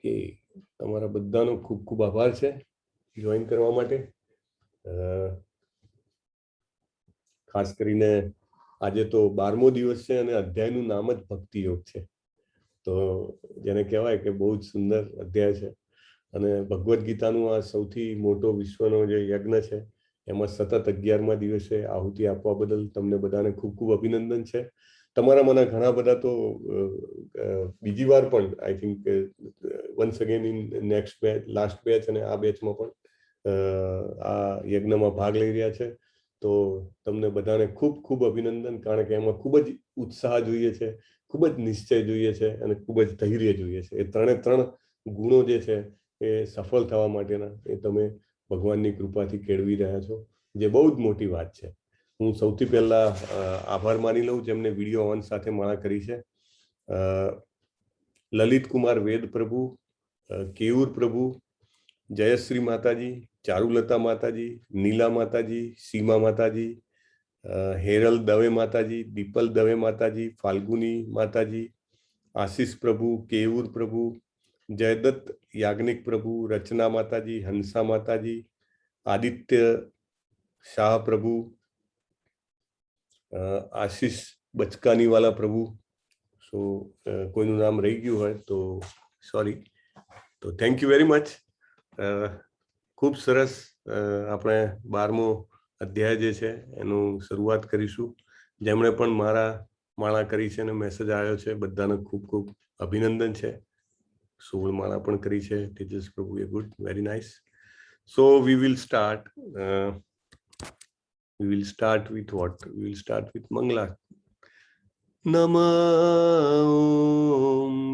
કે તમારા બધાનો ખૂબ ખૂબ આભાર છે જોઈન કરવા માટે. ખાસ કરીને આજે તો 12મો દિવસ છે અને અધ્યાયનું નામ જ ભક્તિ યોગ છે. તો જેને કહેવાય કે બહુ જ સુંદર અધ્યાય છે અને ભગવદ્ ગીતાનું આ સૌથી મોટો વિશ્વનો જે યજ્ઞ છે એમાં સતત 11મા દિવસે આહુતિ આપવા બદલ તમને બધાને ખૂબ ખૂબ અભિનંદન છે. તમારામાંના ઘણા બધા તો બીજી વાર પણ I think once again in next batch, last batch અને આ બેચમાં પણ આ યજ્ઞમાં ભાગ લઈ રહ્યા છે. તો તમને બધાને ખૂબ ખૂબ અભિનંદન, કારણ કે એમાં ખૂબ જ ઉત્સાહ જોઈએ છે, ખૂબ જ નિશ્ચય જોઈએ છે અને ખૂબ જ ધૈર્ય જોઈએ છે. એ ત્રણ ગુણો જે છે એ સફળ થવા માટેના એ તમે ભગવાનની કૃપાથી કેળવી રહ્યા છો, જે બહુ જ મોટી વાત છે. હું સૌથી પહેલા આભાર માની લઉં જેમને વિડીયો ઓન સાથે માળા કરી છે. લલિત કુમાર વેદ પ્રભુ, કેયુર પ્રભુ, જયશ્રી માતાજી, ચારુલતા માતાજી, નીલા માતાજી, સીમા માતાજી, હેરલ દવે માતાજી, દીપલ દવે માતાજી, ફાલ્ગુની માતાજી, આશીષ પ્રભુ, કેયુર પ્રભુ, જયદત્ત યાજ્ઞિક પ્રભુ, રચના માતાજી, હંસા માતાજી, આદિત્ય શાહ પ્રભુ, આશીષ બચકાનીવાલા પ્રભુ. સો કોઈનું નામ રહી ગયું હોય તો સોરી. તો થેન્ક યુ વેરી મચ. ખૂબ સરસ. આપણે 12મો અધ્યાય જે છે એનું શરૂઆત કરીશું. જેમણે પણ માળા કરી છે અને મેસેજ આવ્યો છે બધાને ખૂબ ખૂબ અભિનંદન છે. 16 માળા પણ કરી છે તેજસ પ્રભુએ. Good, very nice. So we will start. We will start with what? We will start with Mangala. Namah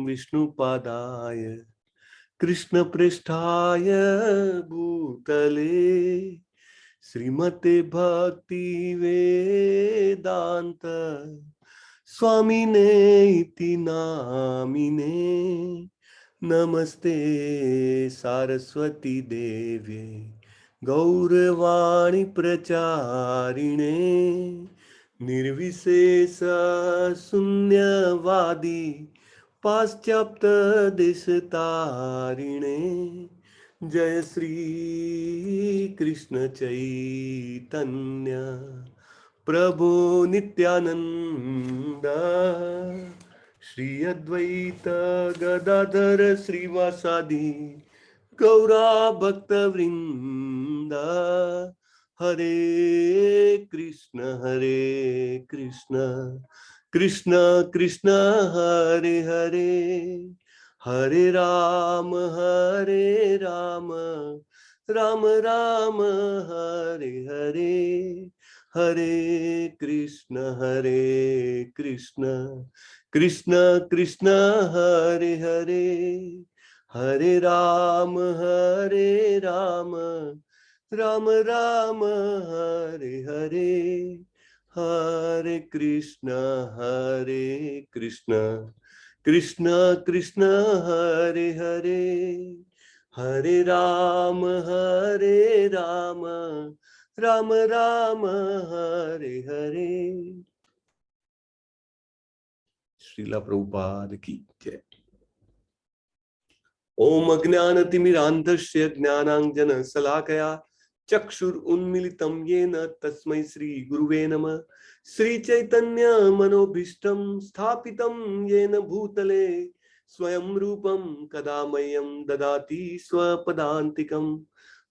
Vishnupadaya Krishna Pristhaya Bhutale Srimate Bhakti Vedanta Swamine iti namine Namaste Saraswati Devi गौरवाणी प्रचारिणे निर्विशेष शून्यवादी पाश्चात्य देशतारिणे जय श्री कृष्ण चैतन्य प्रभु नित्यानंद श्री अद्वैत गदाधर श्रीवासादि गौरा भक्त वृंद हरे कृष्ण कृष्ण कृष्ण हरे हरे हरे राम राम राम हरे हरे हरे कृष्ण कृष्ण कृष्ण हरे हरे हरे राम राम राम हरे हरे हरे कृष्ण कृष्ण कृष्ण हरे हरे हरे राम राम राम हरे हरे. श्रीला प्रभुपाद की जय. ओम अज्ञानतिमिरान्धस्य ज्ञानाञ्जनशलाकया चक्षुरुन्मीलितं येन तस्मै श्री गुरुवे नमः. श्रीचैतन्य मनोभीष्टं स्थापितं येन भूतले स्वयं रूपं कदा मह्यं ददाति स्वपदान्तिकं.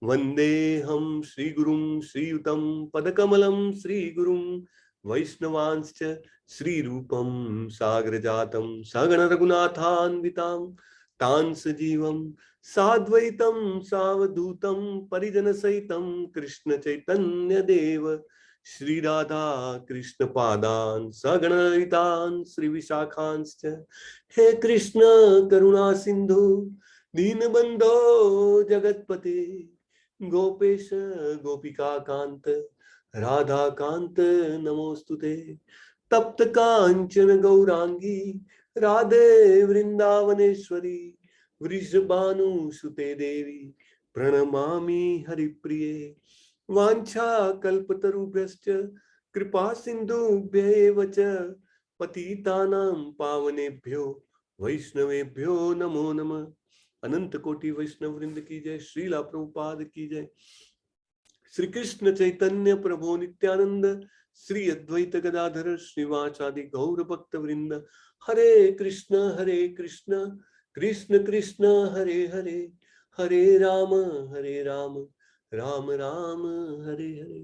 वन्देऽहं श्रीगुरुं श्रीयुतं पदकमलं श्रीगुरुं वैष्णवांश्च श्रीरूपं साग्रजातं सगण रघुनाथान्वितां तान् सजीवं साद्वैतं सावधूतं परिजन सहितं कृष्ण चैतन्य देव श्री राधा कृष्ण पादान् सगण ललितान् श्री विशाखांश्च. हे कृष्ण करुणा सिंधु दीनबंधो जगतपते गोपेश गोपिका कांत राधा कांत नमोस्तुते. तप्त कांचन गौरांगी राधे वृंदावनेश्वरी वृषभानुसुते देवी प्रणमामि हरिप्रिये. वाञ्छा कल्पतरुभ्यश्च कृपा सिन्धुभ्यैव च पतितानां पावनेभ्यो વૈષ્ણવેભ્યો નમો નમઃ. અનંત કોટી વૈષ્ણવ વૃંદ કી જય. શ્રીલા પ્રભુપાદ કી જય. શ્રી કૃષ્ણ ચૈતન્ય પ્રભુ નિત્યાનંદ, શ્રી અદ્વૈત ગદાધર શ્રીવાચાદિ ગૌર ભક્ત વૃંદ. હરે કૃષ્ણ કૃષ્ણ કૃષ્ણ હરે હરે, હરે રામ રામ રામ હરે હરે.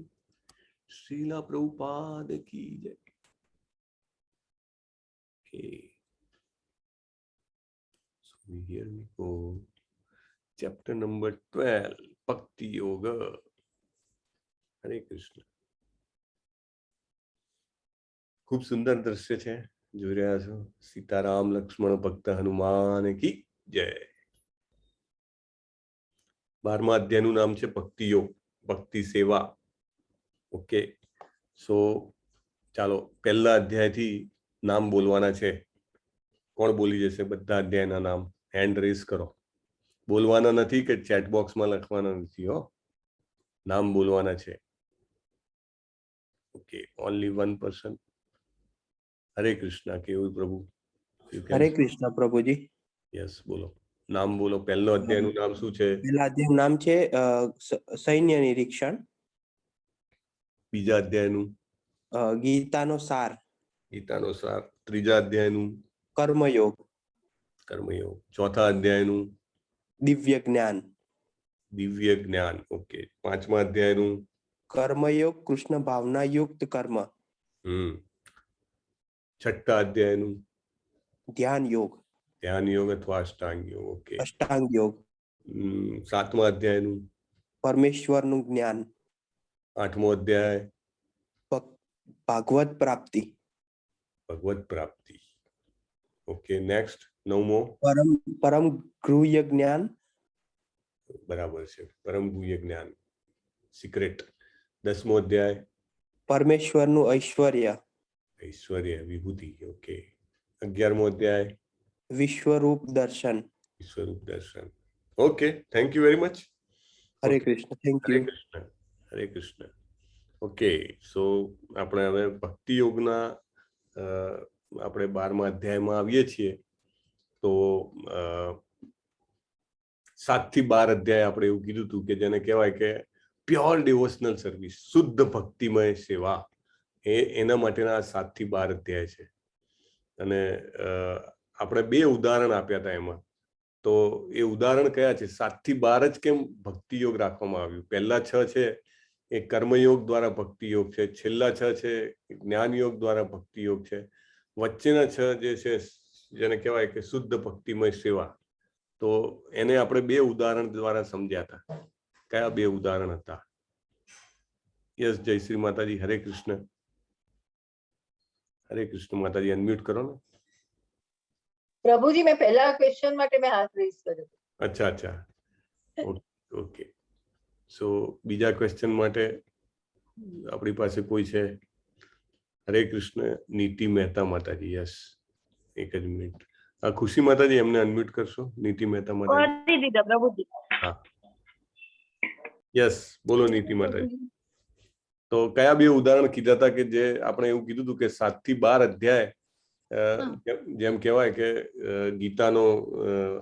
શ્રીલા પ્રભુપાદ કી જય. Okay. So here we go. Chapter number 12, Bhakti Yoga. હરે કૃષ્ણ. ખૂબ સુંદર દ્રશ્ય છે, જોઈ રહ્યા છો. સીતારામ લક્ષ્મણ ભક્ત હનુમાન કી જય. 12મા અધ્યાયનું નામ છે ભક્તિ યોગ, ભક્તિ સેવા. ઓકે, સો ચાલો પહેલા અધ્યાયથી નામ બોલવાના છે. કોણ બોલી જશે બધા અધ્યાયના નામ? હેન્ડ રેઝ કરો. બોલવાના નથી કે ચેટ બોક્સમાં લખવાના નથી હો, નામ બોલવાના છે. Okay, only 1 person. હરે કૃષ્ણ. કેવું પ્રભુ? હરે કૃષ્ણ પ્રભુજી. યસ, બોલો, નામ બોલો. પહેલો અધ્યાયનું નામ શું છે? પહેલા અધ્યાયનું નામ છે સૈન્ય નિરીક્ષણ. બીજા અધ્યાયનું? ગીતાનો સાર. ગીતાનો સાર. ત્રીજા અધ્યાયનું? કર્મયોગ. કર્મયોગ. ચોથા અધ્યાયનું? દિવ્ય જ્ઞાન. દિવ્ય જ્ઞાન. ઓકે. પાંચમા અધ્યાયનું? કર્મયોગ કૃષ્ણ ભાવના યુક્ત કર્મ. છઠ્ઠા અધ્યાયનું? ધ્યાન યોગ. ધ્યાન યોગ અથવા અષ્ટાંગ યોગ. ઓકે. અષ્ટાંગ યોગ. સાતમા અધ્યાયનું? પરમેશ્વરનું જ્ઞાન. આઠમો અધ્યાય? ભાગવત પ્રાપ્તિ. ભગવત પ્રાપ્તિ. ઓકે, નેક્સ્ટ નવમો? પરમ ગૃહ્ય જ્ઞાન. બરાબર છે, પરમ ગુહ્ય જ્ઞાન, સિક્રેટ. 10મો અધ્યાય? પરમેશ્વરનું ઐશ્વર્ય. ઐશ્વર્ય, વિભૂતિ. ઓકે. 11મો અધ્યાય? વિશ્વરૂપ દર્શન. વિશ્વરૂપ દર્શન. Okay, thank you very much. Hare Krishna. Thank you. Hare Krishna. Okay, સો આપણે હવે ભક્તિ યોગના આપણે 12મા અધ્યાયમાં આવીએ છીએ. તો 7 થી 12 અધ્યાય આપણે એવું કીધું હતું કે જેને કહેવાય કે પ્યોર ડિવોશનલ સર્વિસ, શુદ્ધ ભક્તિમય સેવા. એના માટેના 7 થી 12 અધ્યાય છે. અને આપણે 2 ઉદાહરણ આપ્યા હતા એમાં. તો એ ઉદાહરણ કયા છે? 7 થી 12 જ કેમ ભક્તિ યોગ રાખવામાં આવ્યું? પહેલા 6 છે એ કર્મયોગ દ્વારા ભક્તિ યોગ છે, છેલ્લા 6 છે જ્ઞાન યોગ દ્વારા ભક્તિ યોગ છે, વચ્ચેના 6 જે છે જેને કહેવાય કે શુદ્ધ ભક્તિમય સેવા. તો એને આપણે 2 ઉદાહરણ દ્વારા સમજ્યા હતા. કયા 2 ઉદાહરણ હતા? યસ, જય શ્રી માતાજી. હરે કૃષ્ણ. હરે કૃષ્ણ. માતાજી અનમ્યુટ કરો ને. પ્રભુજી, મેં પહેલા ક્વેશ્ચન માટે મેં હાથ રેઝ કર્યો. અચ્છા. ઓકે. સો બીજા ક્વેશ્ચન માટે આપણી પાસે કોઈ છે? હરે કૃષ્ણ. નીતિ મહેતા માતાજી. યસ, એક જ મિનિટ. ખુશી માતાજી, એમને અનમ્યુટ કરશો? નીતિ મહેતા માતાજી. પ્રભુજી. હા, યસ, બોલો નીતિ માતાજી. તો કયા 2 ઉદાહરણ કીધા હતા કે જે આપણે એવું કીધું હતું કે 7 થી 12 અધ્યાય જેમ કહેવાય કે ગીતાનો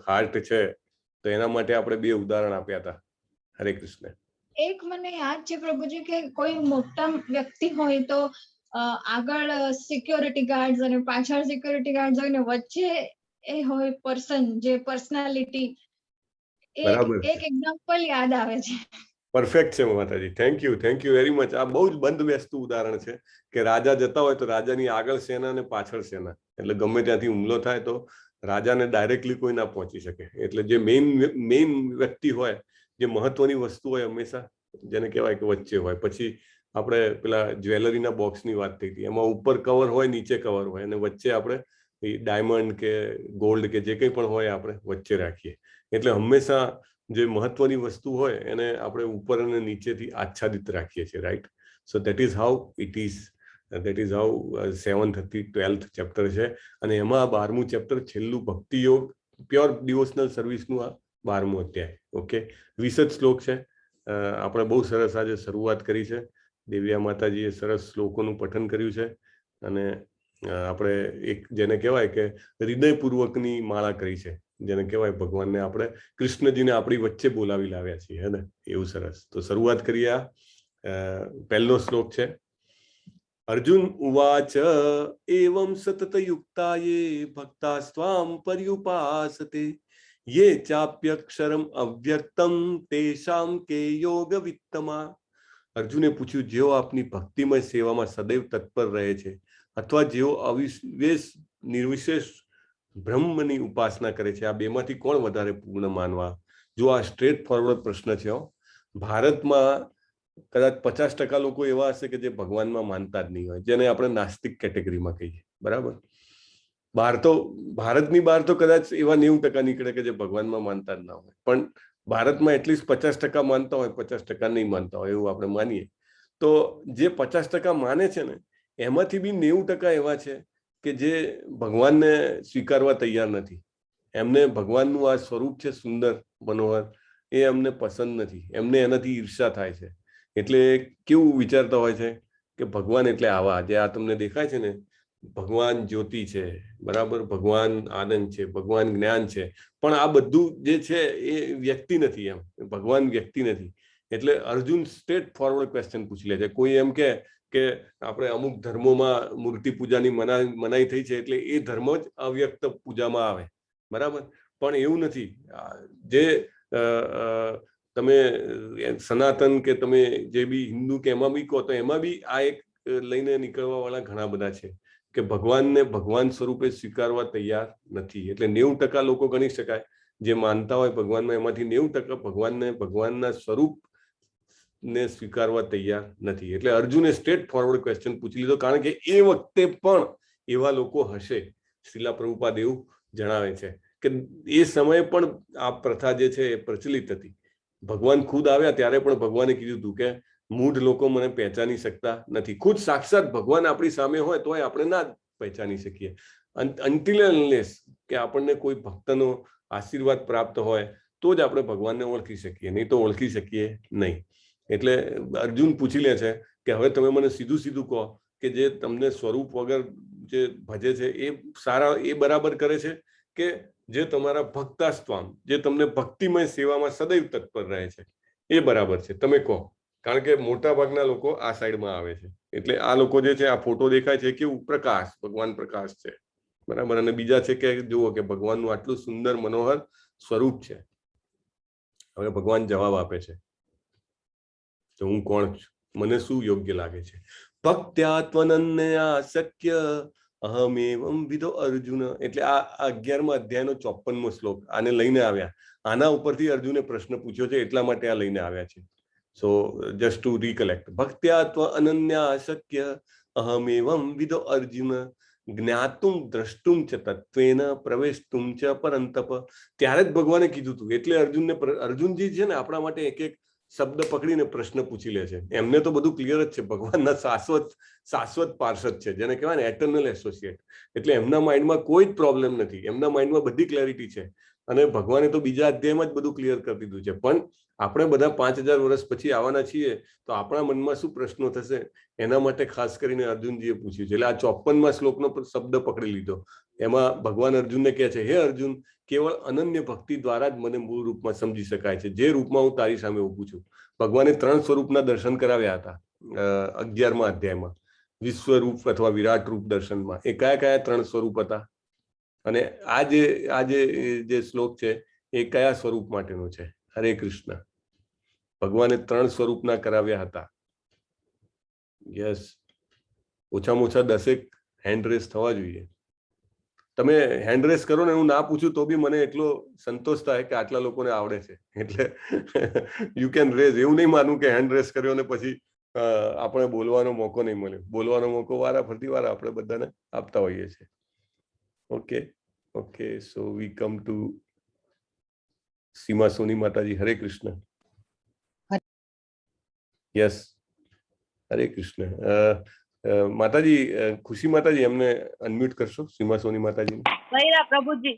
હાર્ટ છે, તો એના માટે આપણે 2 ઉદાહરણ આપ્યા હતા. હરે કૃષ્ણ. એક મને યાદ છે પ્રભુજી કે કોઈ મોટા વ્યક્તિ હોય તો આગળ સિક્યોરિટી ગાર્ડ્સ અને પાછળ સિક્યોરિટી ગાર્ડ્સ હોય ને વચ્ચે એ હોય પર્સન જે પર્સનાલિટી. એક એક્ઝામ્પલ યાદ આવે છે. પરફેક્ટ છે માતાજી. Thank you very much. આ બહુ જ બંધ બેસતું ઉદાહરણ છે કે રાજા જતા હોય તો રાજાની આગળ સેના અને પાછળ સેના, એટલે ગમે ત્યાંથી હુમલો થાય તો રાજાને ડાયરેક્ટલી કોઈ ના પહોંચી શકે. એટલે જે મેઇન વ્યક્તિ હોય, જે મહત્વની વસ્તુ હોય, હંમેશા જેને કહેવાય કે વચ્ચે હોય. પછી આપણે પેલા જ્વેલરીના બોક્સની વાત થઈ હતી, એમાં ઉપર કવર હોય, નીચે કવર હોય, અને વચ્ચે આપણે ડાયમંડ કે ગોલ્ડ કે જે કંઈ પણ હોય આપણે વચ્ચે રાખીએ. એટલે હંમેશા જે મહત્વની વસ્તુ હોય એને આપણે ઉપર અને નીચેથી આચ્છાદિત રાખીએ છીએ, right? So that is how it is. That is how 7th થી 12th ચેપ્ટર છે. અને એમાં 12મું ચેપ્ટર છેલ્લું ભક્તિ યોગ, પ્યોર ડિવોશનલ સર્વિસનું આ 12મું અધ્યાય. ઓકે, 20 જ શ્લોક છે. આપણે બહુ સરસ આજે શરૂઆત કરી છે. દેવ્યા માતાજીએ સરસ શ્લોકોનું પઠન કર્યું છે અને આપણે એક જેને કહેવાય કે હૃદયપૂર્વકની માળા કરી છે, જેને કહેવાય ભગવાનને આપણે કૃષ્ણજીને આપણી વચ્ચે બોલાવી લાવ્યા છીએ, હે ને? એવું સરસ. તો શરૂઆત કરીએ. પહેલો શ્લોક છે. અર્જુન ઉવાચ એવં સતત યુક્તાયે ભક્તાસ્ત્વામ પર્યુપાસતે યે ચાપ્યક્ષરમ અવ્યક્તમ તેષામ કે યોગ વિત્તમા. અર્જુને પૂછ્યું, જેઓ આપની ભક્તિમય સેવામાં સદૈવ તત્પર રહે છે અથવા જેઓ અવિશેષ નિર્વિશેષ બ્રહ્મની ઉપાસના કરે છે, આ બેમાંથી કોણ વધારે પૂર્ણ માનવા? જો આ સ્ટ્રેટ ફોરવર્ડ પ્રશ્ન છે. ભારતમાં કદાચ 50% લોકો એવા હશે કે જે ભગવાનમાં માનતા જ નહીં હોય, જેને આપણે નાસ્તિક કેટેગરીમાં કહીએ, બરાબર? ભારતની બહાર તો કદાચ એવા 90% નીકળે કે જે ભગવાનમાં માનતા જ ના હોય, પણ ભારતમાં એટલીસ્ટ 50% માનતા હોય, 50% નહીં માનતા હોય, એવું આપણે માનીએ. તો જે 50% માને છે ને, એમાંથી બી 90% એવા છે કે જે ભગવાનને સ્વીકારવા તૈયાર નથી. એમને ભગવાનનું આ સ્વરૂપ છે સુંદર, મનોહર, એ એમને પસંદ નથી. એમને એનાથી ઈર્ષા થાય છે. એટલે કેવું વિચારતા હોય છે કે ભગવાન એટલે આવા, જે આ તમને દેખાય છે ને, ભગવાન જ્યોતિ છે, બરાબર? ભગવાન આનંદ છે, ભગવાન જ્ઞાન છે, પણ આ બધું જે છે એ વ્યક્તિ નથી. એમ ભગવાન વ્યક્તિ નથી. એટલે અર્જુન સ્ટ્રેટ ફોરવર્ડ ક્વેશ્ચન પૂછી લે છે. કોઈ એમ કે આપણે અમુક ધર્મોમાં મૂર્તિ પૂજાની મનાઈ થઈ છે એટલે એ ધર્મ જ અવ્યક્ત પૂજામાં આવે, બરાબર? પણ એવું નથી. જે તમે સનાતન કે તમે જે બી હિન્દુ કે એમાં બી કહો, તો એમાં બી આ એક લઈને નીકળવા વાળા ઘણા બધા છે કે ભગવાનને ભગવાન સ્વરૂપે સ્વીકારવા તૈયાર નથી. એટલે 90% લોકો ગણી શકાય જે માનતા હોય ભગવાનમાં, એમાંથી 90% ભગવાનને ભગવાનના સ્વરૂપ ને સ્વીકારવા તૈયાર નથી. એટલે અર્જુને સ્ટ્રેટ ફોરવર્ડ ક્વેશ્ચન પૂછી લીધો, કારણ કે એ વખતે પણ એવા લોકો હશે. શ્રીલા પ્રભુપાદ એવું જણાવે છે કે એ સમયે પણ આ પ્રથા જે છે એ પ્રચલિત હતી. ભગવાન ખુદ આવ્યા ત્યારે પણ ભગવાને કીધું હતું કે મૂઢ લોકો મને પહેચાની શકતા નથી. ખુદ સાક્ષાત ભગવાન આપણી સામે હોય તોય આપણે ના પહેચાની શકીએ. અનટિલ અનલેસ કે આપણને કોઈ ભક્તનો આશીર્વાદ પ્રાપ્ત હોય તો જ આપણે ભગવાનને ઓળખી શકીએ, નહીં તો ઓળખી શકીએ નહીં. એટલે અર્જુન પૂછી લે છે કે હવે તમે મને સીધું સીધું કહો કે જે તમને સ્વરૂપ વગર જે ભજે છે એ સારા, એ બરાબર કરે છે કે જે તમારા ભક્તાસ્ત્વામ, જે તમને ભક્તિમય સેવામાં સદૈવ તત્પર રહે છે, એ બરાબર છે? તમે કહો. કારણ કે મોટા ભાગના લોકો આ સાઈડમાં આવે છે. એટલે આ લોકો જે છે, આ ફોટો દેખાય છે કેવું પ્રકાશ, ભગવાન પ્રકાશ છે, બરાબર? અને બીજા છે કે જુઓ કે ભગવાનનું આટલું સુંદર મનોહર સ્વરૂપ છે. હવે ભગવાન જવાબ આપે છે તો હું કોણ છું, મને શું યોગ્ય લાગે છે? ભક્ત્યાત્મનન્યા શક્ય અહમેવં વિદો અર્જુન. એટલે આ 11મા અધ્યાયનો 54મો શ્લોક આને લઈને આવ્યા. આના ઉપરથી અર્જુને પ્રશ્ન પૂછ્યો છે, એટલા માટે આ લઈને આવ્યા છે. સો જસ્ટ ટુ રિકલેક્ટ, ભક્ત્યાત્મ અનન્યા શક્ય અહમેવં વિદો અર્જુન જ્ઞાતુમ દ્રષ્ટુમ ચ તત્વેન પ્રવેષ્ટુમ ચ પરંતપ. ત્યારે જ ભગવાને કીધું હતું. એટલે અર્જુનજી છે ને, આપણા માટે એક એક શબ્દ પકડીને પ્રશ્ન પૂછી લે છે. એમને તો બધું ક્લિયર જ છે. ભગવાનના શાશ્વત પાર્ષદ છે, જેને કહેવાય ને એટર્નલ એસોસિએટ. એટલે એમના માઇન્ડમાં કોઈ જ પ્રોબ્લેમ નથી. એમના માઇન્ડમાં બધી ક્લેરિટી છે. અને ભગવાને તો બીજા અધ્યાયમાં જ બધું ક્લિયર કરી દીધું છે. પણ આપણે બધા 5000 વર્ષ પછી આવવાના છીએ, તો આપણા મનમાં શું પ્રશ્નો થશે એના માટે ખાસ કરીને અર્જુનજીએ પૂછ્યું છે. એટલે આ 54મા શ્લોકનો શબ્દ પકડી લીધો. એમાં ભગવાન અર્જુનને કહે છે, હે અર્જુન, કેવળ અનન્ય ભક્તિ દ્વારા જ મને મૂળ રૂપમાં સમજી શકાય છે, જે રૂપમાં હું તારી સામે ઊભું છું. ભગવાને 3 સ્વરૂપના દર્શન કરાવ્યા હતા 11મા અધ્યાયમાં. વિશ્વરૂપ અથવા વિરાટ રૂપ દર્શનમાં. એ કયા કયા 3 સ્વરૂપ હતા? અને આ જે શ્લોક છે એ કયા સ્વરૂપ માટેનો છે? હરે કૃષ્ણ. ભગવાને 3 સ્વરૂપના કરાવ્યા હતા. યસ, ઓછામાં ઓછા 10 હેન્ડ રેસ થવા જોઈએ. તમે હેન્ડ રેસ કરો ને, હું ના પૂછું તો બી મને એટલો સંતોષ થાય કે આટલા લોકોને આવડે છે. એટલે યુ કેન રેઝ. એવું નહીં માનવું કે હેન્ડ રેસ કર્યો ને પછી આપણે બોલવાનો મોકો નહીં મળ્યો. બોલવાનો મોકો વારા ફરતી વાર આપણે બધાને આપતા હોઈએ છીએ. Okay, so V come to સીમા સોની માતાજી. હરે કૃષ્ણ. યસ, હરે કૃષ્ણ. માતાજી, ખુશી માતાજી, એમને અનમ્યુટ કરશો? સીમા સોની માતાજી. પ્રભુજી.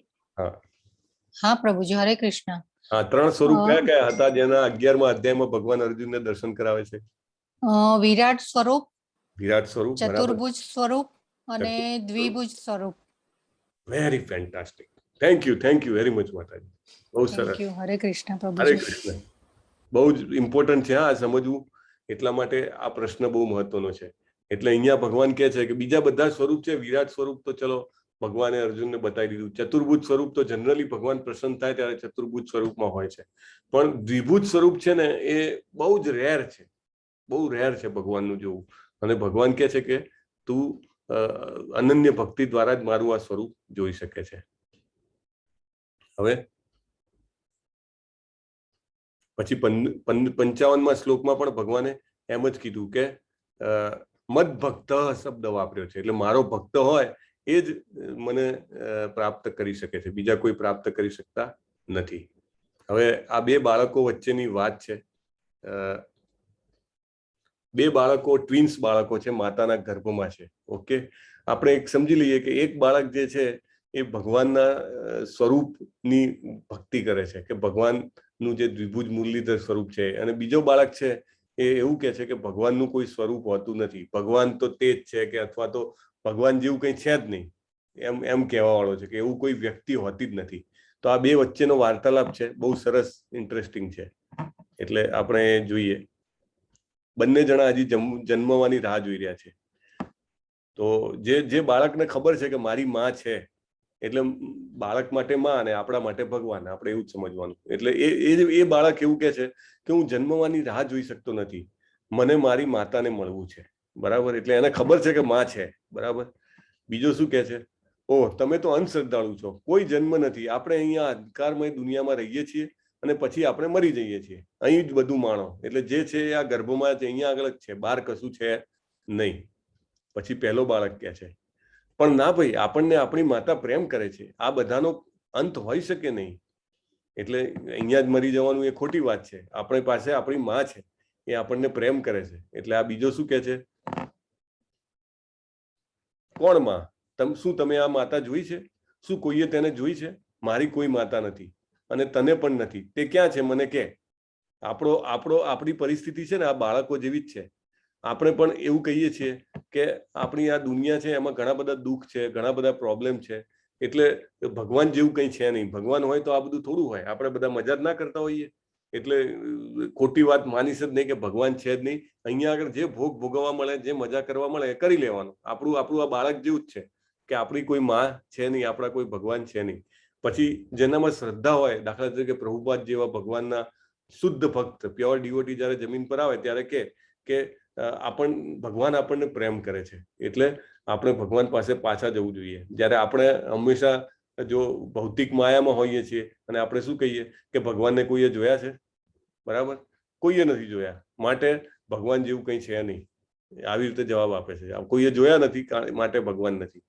હા પ્રભુજી, હરે કૃષ્ણ. હા, 3 સ્વરૂપ કયા કયા હતા જેના 11મા અધ્યાયમાં ભગવાન અર્જુનને દર્શન કરાવે છે? વિરાટ સ્વરૂપ, વિરાટ સ્વરૂપ, ચતુર્ભુજ સ્વરૂપ અને દ્વિભુજ સ્વરૂપ. Very fantastic. Thank you very much માતાજી. બહુ થેન્ક સરસ. યુ. હરે કૃષ્ણ હરે પ્રભુજી. કૃષ્ણ. બહુ જ ઇમ્પોર્ટન્ટ છે આ સમજવું. એટલા માટે આ પ્રશ્ન બહુ મહત્વનો છે. એટલે અહીંયા ભગવાન કહે છે કે બીજા બધા સ્વરૂપ છે, વિરાટ સ્વરૂપ તો ચલો ભગવાને અર્જુનને બતાવી દીધું. ચતુર્ભુજ સ્વરૂપ તો જનરલી ભગવાન પ્રસન્ન થાય ત્યારે ચતુર્ભુજ સ્વરૂપમાં હોય છે, પણ દ્વિભુજ સ્વરૂપ છે ને એ બહુ જ રેર છે, બહુ રેર છે ભગવાનનું જોવું. અને ભગવાન કહે છે કે તું અનન્ય ભક્તિ દ્વારા જ મારું આ સ્વરૂપ જોઈ શકે છે. હવે પછી 55માં શ્લોકમાં પણ ભગવાને એમ જ કીધું કે મદ ભક્ત શબ્દ વાપર્યો છે. એટલે મારો ભક્ત હોય એ જ મને પ્રાપ્ત કરી શકે છે, બીજા કોઈ પ્રાપ્ત કરી શકતા નથી. હવે આ બે બાળકો વચ્ચેની વાત છે. બે બાળકો ટ્વિન્સ બાળકો છે, માતાના ગર્ભમાં છે. ઓકે, આપણે એક સમજી લઈએ કે એક બાળક જે છે એ ભગવાનના સ્વરૂપની ભક્તિ કરે છે કે ભગવાનનું જે દ્વિભુજ મુરલીધર સ્વરૂપ છે, અને બીજો બાળક છે એ એવું કહે છે કે ભગવાનનું કોઈ સ્વરૂપ હોતું નથી, ભગવાન તો તે જ છે, કે અથવા તો ભગવાન જેવું કંઈ છે જ નહીં એમ કહેવા વાળો છે, કે એવું કોઈ વ્યક્તિ હોતી જ નથી. તો આ બે વચ્ચેનો વાર્તાલાપ છે, બહુ સરસ ઇન્ટરેસ્ટિંગ છે. એટલે આપણે જોઈએ બંને જણા હજી જન્મવાની રાહ જોઈ રહ્યા છે. તો જે બાળકને ખબર છે કે મારી માં છે, એટલે બાળક માટે માં અને આપણા માટે ભગવાન, આપણે એવું જ સમજવાનું. એટલે એ બાળક એવું કહે છે કે હું જન્મવાની રાહ જોઈ શકતો નથી, મને મારી માતાને મળવું છે. બરાબર, એટલે એને ખબર છે કે માં છે. બરાબર. બીજો શું કહે છે, ઓહ તમે તો અંધશ્રદ્ધાળુ છો, કોઈ જન્મ નથી, આપણે અહીંયા અંધકારમય દુનિયામાં રહીએ છીએ અને પછી આપણે મરી જઈએ છીએ, અહીં જ બધું માણો. એટલે જે છે એ આ ગર્ભમાં છે, અહીંયા આગળ જ છે, બહાર કશું છે નહીં. પછી પહેલો બાળક કહે છે પણ ના ભાઈ, આપણને આપણી માતા પ્રેમ કરે છે, આ બધાનો અંત હોઈ શકે નહીં, એટલે અહીંયા જ મરી જવાનું એ ખોટી વાત છે. આપણી પાસે આપણી માં છે, એ આપણને પ્રેમ કરે છે. એટલે આ બીજો શું કહે છે, કોણ માં? શું તમે આ માતા જોઈ છે? શું કોઈએ તેને જોઈ છે? મારી કોઈ માતા નથી અને તને પણ નથી. તે ક્યાં છે મને કે. આપણી પરિસ્થિતિ છે ને આ બાળકો જેવી જ છે. આપણે પણ એવું કહીએ છીએ કે આપણી આ દુનિયા છે એમાં ઘણા બધા દુઃખ છે, ઘણા બધા પ્રોબ્લેમ છે, એટલે ભગવાન જેવું કંઈ છે નહીં. ભગવાન હોય તો આ બધું થોડું હોય, આપણે બધા મજા જ ના કરતા હોઈએ. એટલે ખોટી વાત માનીશ જ નહીં કે ભગવાન છે જ નહીં. અહીંયા આગળ જે ભોગ ભોગવવા મળે, જે મજા કરવા મળે એ કરી લેવાનું. આપણું આ બાળક જેવું જ છે કે આપણી કોઈ માં છે નહીં, આપણા કોઈ ભગવાન છે નહીં. પછી જેનામાં શ્રદ્ધા હોય, દાખલા તરીકે પ્રભુપાદ જેવા ભગવાનના શુદ્ધ ભક્ત, પ્યોર ડિવોટી જયારે જમીન પર આવે ત્યારે કે ભગવાન આપણને પ્રેમ કરે છે, એટલે આપણે ભગવાન પાસે પાછા જવું જોઈએ. જ્યારે આપણે હંમેશા જો ભૌતિક માયામાં હોઈએ છીએ અને આપણે શું કહીએ કે ભગવાનને કોઈએ જોયા છે? બરાબર, કોઈએ નથી જોયા, માટે ભગવાન જેવું કંઈ છે નહીં. આવી રીતે જવાબ આપે છે, કોઈએ જોયા નથી માટે ભગવાન નથી.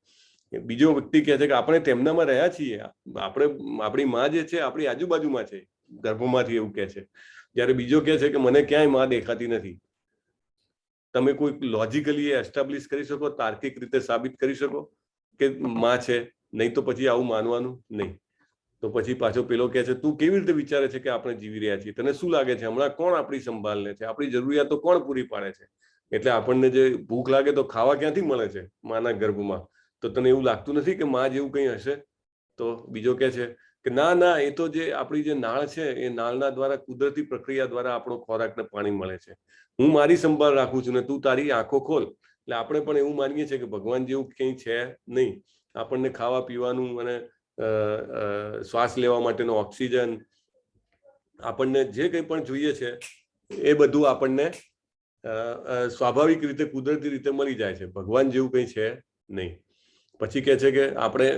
બીજો વ્યક્તિ કહે છે કે આપણે તેમનામાં રહ્યા છીએ, આપણી માં જે છે આપણી આજુબાજુમાં છે, ગર્ભમાંથી, એવું કહે છે. જ્યારે બીજો કહે છે કે મને ક્યાંય માં દેખાતી નથી. તમે કોઈ લોજિકલી એસ્ટાબ્લિશ કરી શકો, તાર્કિક રીતે સાબિત કરી શકો કે માં છે? નહીં તો પછી આવું માનવાનું નહીં. તો પછી પાછો પેલો કહે છે તું કેવી રીતે વિચારે છે કે આપણે જીવી રહ્યા છીએ? તને શું લાગે છે હમણાં કોણ આપણી સંભાળ લે છે? આપણી જરૂરિયાતો કોણ પૂરી પાડે છે? એટલે આપણને જે ભૂખ લાગે તો ખાવા ક્યાંથી મળે છે માના ગર્ભમાં? તો તને એવું લાગતું નથી કે માં જેવું કંઈ હશે? તો બીજો કહે છે કે ના, એ તો જે આપણી જે નાળ છે એ નાળના દ્વારા કુદરતી પ્રક્રિયા દ્વારા આપણો ખોરાક ને પાણી મળે છે. હું મારી સંભાળ રાખું છું ને તું તારી આંખો ખોલ. એટલે આપણે પણ એવું માનીએ છીએ કે ભગવાન જેવું કંઈ છે નહીં. આપણને ખાવા પીવાનું અને શ્વાસ લેવા માટેનો ઓક્સિજન, આપણને જે કંઈ પણ જોઈએ છે એ બધું આપણને સ્વાભાવિક રીતે, કુદરતી રીતે મળી જાય છે. ભગવાન જેવું કંઈ છે નહીં. પછી કહે છે કે આપણે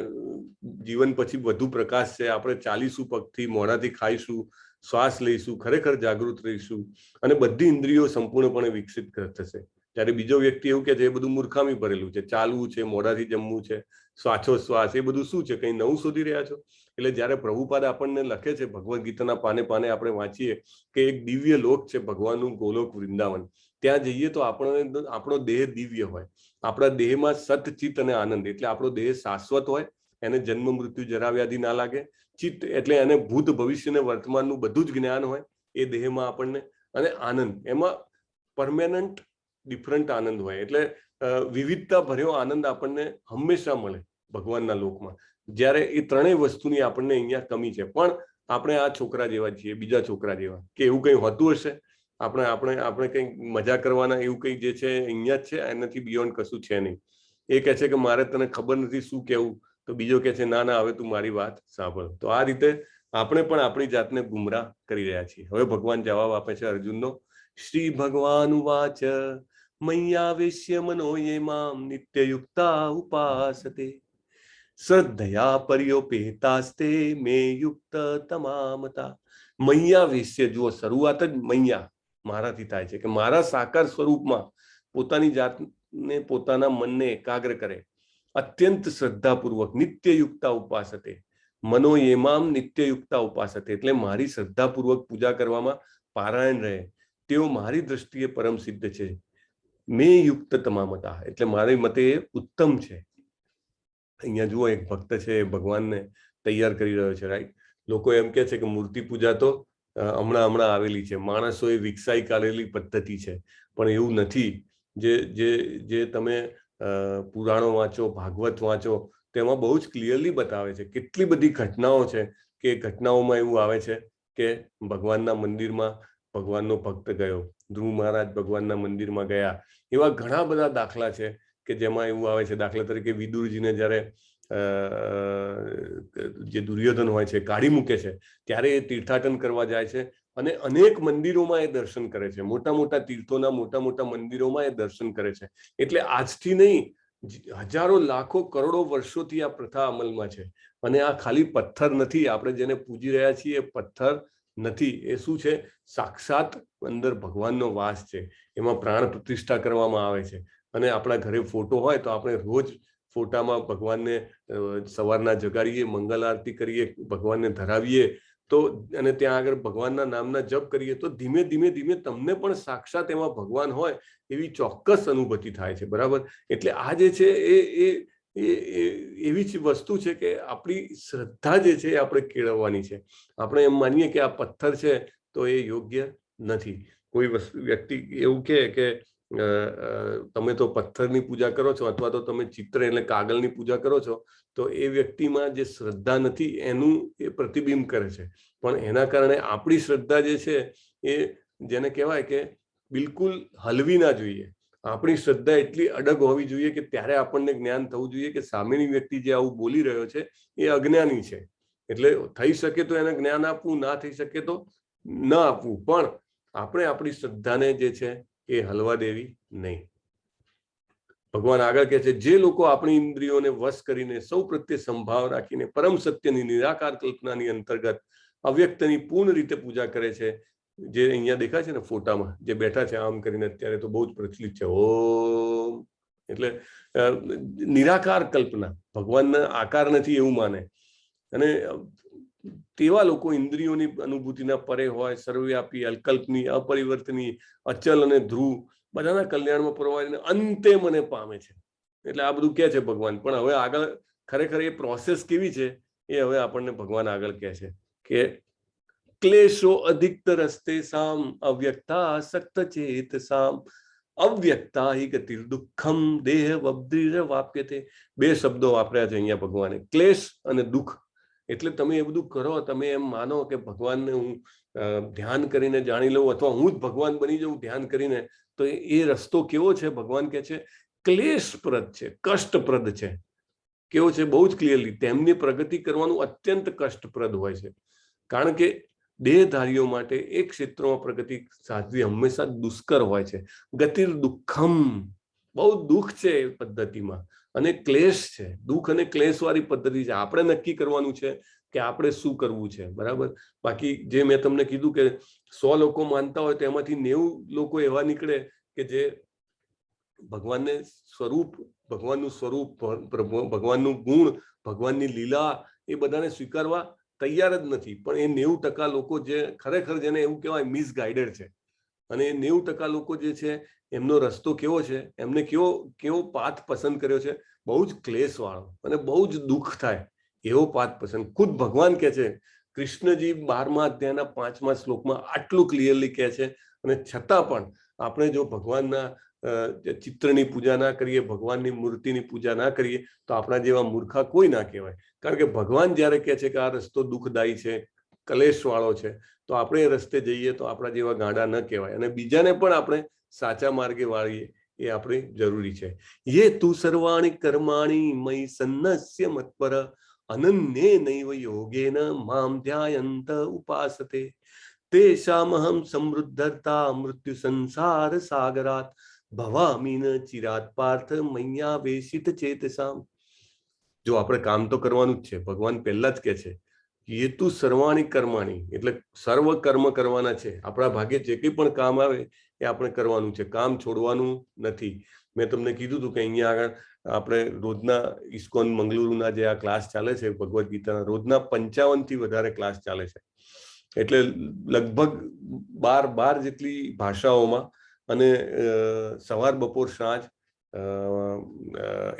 જીવન પછી વધુ પ્રકાશ છે, આપણે ચાલીશું પગથી, મોઢાથી ખાઈશું, શ્વાસ લઈશું, ખરેખર જાગૃત રહીશું અને બધી ઇન્દ્રિયો સંપૂર્ણપણે વિકસિત થશે. ત્યારે બીજો વ્યક્તિ એવું કહે છે એ બધું મૂર્ખામી ભરેલું છે, ચાલવું છે, મોઢાથી જમવું છે, શ્વાસોશ્વાસ, એ બધું શું છે? કંઈ નવું શોધી રહ્યા છો? એટલે જ્યારે પ્રભુપાદ આપણને લખે છે ભગવદ્ ગીતાના પાને પાને આપણે વાંચીએ કે એક દિવ્ય લોક છે ભગવાનનું ગોલોક વૃંદાવન, ત્યાં જઈએ તો આપણો દેહ દિવ્ય હોય, આપણા દેહમાં સત, ચિત્ત અને આનંદ. એટલે આપણો દેહ શાશ્વત હોય, એને જન્મ મૃત્યુ જરા વ્યાધિ ના લાગે. ચિત્ત એટલે એને ભૂત ભવિષ્ય ને વર્તમાનનું બધું જ જ્ઞાન હોય એ દેહમાં આપણને, અને આનંદ એમાં પરમેનન્ટ ડિફરન્ટ આનંદ હોય. એટલે વિવિધતા ભર્યો આનંદ આપણને હંમેશા મળે ભગવાનના લોકમાં, જ્યારે એ ત્રણેય વસ્તુની આપણને અહીંયા કમી છે. પણ આપણે આ છોકરા જેવા છીએ, બીજા છોકરા જેવા, કે એવું કંઈ હોતું હશે? આપણે કંઈક મજા કરવાના એવું કંઈ જે છે અહીંયા જ છે, એનાથી બિયોન્ડ કશું છે નહીં. એ કહે છે કે મારે તને ખબર નથી શું કહેવું, તો બીજો કહે છે ના ના હવે તું મારી વાત સાંભળ. તો આ રીતે આપણે પણ આપણી જાતને ગુમરાહ કરી રહ્યા છીએ. હવે ભગવાન જવાબ આપે છે અર્જુનનો. શ્રી ભગવાન ઉવાચ મય્યાવેશ્ય મનો યે મામ નિત્યયુક્તા ઉપાસતે શ્રદ્ધયા પર્યોપેતાસ્તે મે યુક્ત તમામતા. મય્યાવેશ્ય, જુઓ શરૂઆત જ મૈયા મારાથી થાય છે, કે મારા સાકાર સ્વરૂપમાં પોતાની જાતને, પોતાના મનને એકાગ્ર કરે, અત્યંત શ્રદ્ધાપૂર્વક નિત્યયુક્તા ઉપાસતે, મનો યેમામ નિત્યયુક્તા ઉપાસતે, એટલે મારી શ્રદ્ધાપૂર્વક પૂજા કરવામાં પારાયણ રહે, તેઓ મારી દ્રષ્ટિએ પરમ સિદ્ધ છે. મેં યુક્ત તમામતા, એટલે મારી મતે એ ઉત્તમ છે. અહીંયા જુઓ એક ભક્ત છે એ ભગવાનને તૈયાર કરી રહ્યો છે, રાઈટ? લોકો એમ કે છે કે મૂર્તિ પૂજા તો હમણાં આવેલી છે, માણસોએ વિકસાઈ કાઢેલી પદ્ધતિ છે, પણ એવું નથી. જે તમે પુરાણો વાંચો, ભાગવત વાંચો, તેમાં બહુ જ ક્લિયરલી બતાવે છે. કેટલી બધી ઘટનાઓ છે કે ઘટનાઓમાં એવું આવે છે કે ભગવાનના મંદિરમાં ભગવાનનો ભક્ત ગયો, ધ્રુવ મહારાજ ભગવાનના મંદિરમાં ગયા. એવા ઘણા બધા દાખલા છે કે જેમાં એવું આવે છે. દાખલા તરીકે વિદુરજીને જ્યારે જે દુર્યોધન હોય છે કાઢી મૂકે છે, ત્યારે એ તીર્થાટન કરવા જાય છે અને અનેક મંદિરોમાં એ દર્શન કરે છે. મોટા મોટા તીર્થોના મોટા મોટા મંદિરોમાં એ દર્શન કરે છે. એટલે આજથી નહીં, હજારો લાખો કરોડો વર્ષોથી આ પ્રથા અમલમાં છે. અને આ ખાલી પથ્થર નથી, આપણે જેને પૂજી રહ્યા છીએ એ પથ્થર નથી. એ શું છે? સાક્ષાત અંદર ભગવાનનો વાસ છે. એમાં પ્રાણ પ્રતિષ્ઠા કરવામાં આવે છે. અને આપણા ઘરે ફોટો હોય તો આપણે રોજ ફોટામાં ભગવાનને સવારના જગાડીએ, મંગલ આરતી કરીએ, ભગવાનને ધરાવીએ, તો અને ત્યાં આગળ ભગવાનના નામના જપ કરીએ, તો ધીમે ધીમે તમને પણ સાક્ષાત એમાં ભગવાન હોય એવી ચોક્કસ અનુભૂતિ થાય છે. બરાબર? એટલે આ જે છે એ એવી જ વસ્તુ છે કે આપણી શ્રદ્ધા જે છે એ આપણે કેળવવાની છે. આપણે એમ માનીએ કે આ પથ્થર છે તો એ યોગ્ય નથી. કોઈ વ્યક્તિ એવું કહે કે તમે તો પથ્થરની પૂજા કરો છો, અથવા તો તમે ચિત્ર એટલે કાગળની પૂજા કરો છો, તો એ વ્યક્તિમાં જે શ્રદ્ધા નથી એનું એ પ્રતિબિંબ કરે છે. પણ એના કારણે આપણી શ્રદ્ધા જે છે એ જેને કહેવાય કે બિલકુલ હલવી ના જોઈએ. આપણી શ્રદ્ધા એટલી અડગ હોવી જોઈએ કે ત્યારે આપણને જ્ઞાન થવું જોઈએ કે સામેની વ્યક્તિ જે આવું બોલી રહ્યો છે એ અજ્ઞાની છે. એટલે થઈ શકે તો એને જ્ઞાન આપવું, ના થઈ શકે તો ન આપવું, પણ આપણે આપણી શ્રદ્ધાને જે છે એ હલવા દેવી નહીં. ભગવાન આગળ કહે છે, જે લોકો આપણી ઇન્દ્રિયોને વશ કરીને સૌ પ્રત્યે સંભાવ રાખીને પરમ સત્યની નિરાકાર કલ્પનાની અંતર્ગત અવ્યક્તની પૂર્ણ રીતે પૂજા કરે છે, જે અહીંયા દેખાય છે ને ફોટામાં જે બેઠા છે આમ કરીને, અત્યારે તો બહુ જ પ્રચલિત છે ઓમ, એટલે નિરાકાર કલ્પના, ભગવાનના આકાર નથી એવું માને. અને તેવા લોકો ઇન્દ્રિયોની અનુભૂતિના પરે હોય, સર્વવ્યાપી, અકલ્પની, અપરિવર્તની, અચલ અને ધ્રુવ, બધાના કલ્યાણમાં પરવારીને અંતે મને પામે છે. એટલે આ બધું કહે છે ભગવાન. પણ હવે આગળ ખરેખર એ પ્રોસેસ કેવી છે એ હવે આપણને ભગવાન આગળ કહે છે કે ક્લેશો અધિકતર રસ્તે સામ અવ્યક્તા સક્ત ચેત સામ અવ્યક્તા હિ ગતિર દુઃખમ દેહ વબ્દ્રિર વાપ્યતે. બે શબ્દો વાપર્યા છે અહીંયા ભગવાને, ક્લેશ અને દુઃખ. એટલે તમે એ બધું કરો, તમે એમ માનો કે ભગવાનને હું ધ્યાન કરીને જાણી લઉં, અથવા હું જ ભગવાન બની જાઉં ધ્યાન કરીને, તો એ રસ્તો કેવો છે? ભગવાન કહે છે ક્લેશપ્રદ છે, કષ્ટપ્રદ છે. કેવો છે? બહુ જ ક્લિયરલી, તેમની પ્રગતિ કરવાનું અત્યંત કષ્ટપ્રદ હોય છે. કારણ કે દેહધારીઓ માટે એક ક્ષેત્રમાં પ્રગતિ સાધવી હંમેશા દુષ્કર હોય છે. ગતિર દુઃખમ, બહુ દુઃખ છે એ પદ્ધતિમાં, અને ક્લેશ છે. દુઃખ અને ક્લેશ વાળી પદ્ધતિ છે. આપણે નક્કી કરવાનું છે કે આપણે શું કરવું છે. બરાબર? બાકી જે મેં તમને કીધું કે 100 લોકો માનતા હોય તો એમાંથી 90 લોકો એવા નીકળે કે જે ભગવાનને સ્વરૂપ, ભગવાનનું સ્વરૂપ, ભગવાનનું ગુણ, ભગવાનની લીલા એ બધાને સ્વીકારવા તૈયાર જ નથી. પણ એ 90% લોકો જે ખરેખર જેને એવું કહેવાય મિસગાઈડેડ છે, અને એ 90% લોકો જે છે એમનો રસ્તો કેવો છે, એમને કેવો પાથ પસંદ કર્યો છે? બહુ જ ક્લેશ વાળો અને બહુ જ દુઃખ થાય એવો પાથ પસંદ. ખુદ ભગવાન કહે છે, કૃષ્ણજી 12મા અધ્યાયના 5મા શ્લોકમાં આટલું ક્લિયરલી કહે છે. અને છતાં પણ આપણે જો ભગવાનના ચિત્રની પૂજા ના કરીએ, ભગવાનની મૂર્તિની પૂજા ના કરીએ, તો આપણા જેવા મૂર્ખા કોઈ ના કહેવાય. કારણ કે ભગવાન જ્યારે કહે છે કે આ રસ્તો દુઃખદાયી છે, કલેશ વાળો છે, તો આપણે એ રસ્તે જઈએ તો આપણા જેવા ગાંડા ન કહેવાય, અને બીજાને પણ આપણે સાચા માર્ગે વાળીએ એ આપણે જરૂરી છે. યે તુ સર્વાણી કર્માણી મયી સન્નસ્ય મત્પર અનન્યે નૈવ યોગેન મામ ધ્યાયંત ઉપાસતે તેષામહં સમૃદ્ધર્તા મૃત્યુ સંસાર સાગરાત ભવામી ન ચિરાત પાર્થ મય્યાવેશિત ચેતસામ. જો આપણે કામ તો કરવાનું જ છે. ભગવાન પહેલા જ કહે છે યેતુ સર્વાણી કર્માણી, એટલે સર્વ કર્મ કરવાના છે. આપણા ભાગે જે કંઈ પણ કામ આવે એ આપણે કરવાનું છે, કામ છોડવાનું નથી. મેં તમને કીધું હતું કે અહીંયા આગળ આપણે રોજના ઇસ્કોન મંગલુરુના જે આ ક્લાસ ચાલે છે ભગવદ્ ગીતાના, રોજના 55 થી વધારે ક્લાસ ચાલે છે. એટલે લગભગ 12 જેટલી ભાષાઓમાં, અને સવાર બપોર સાંજ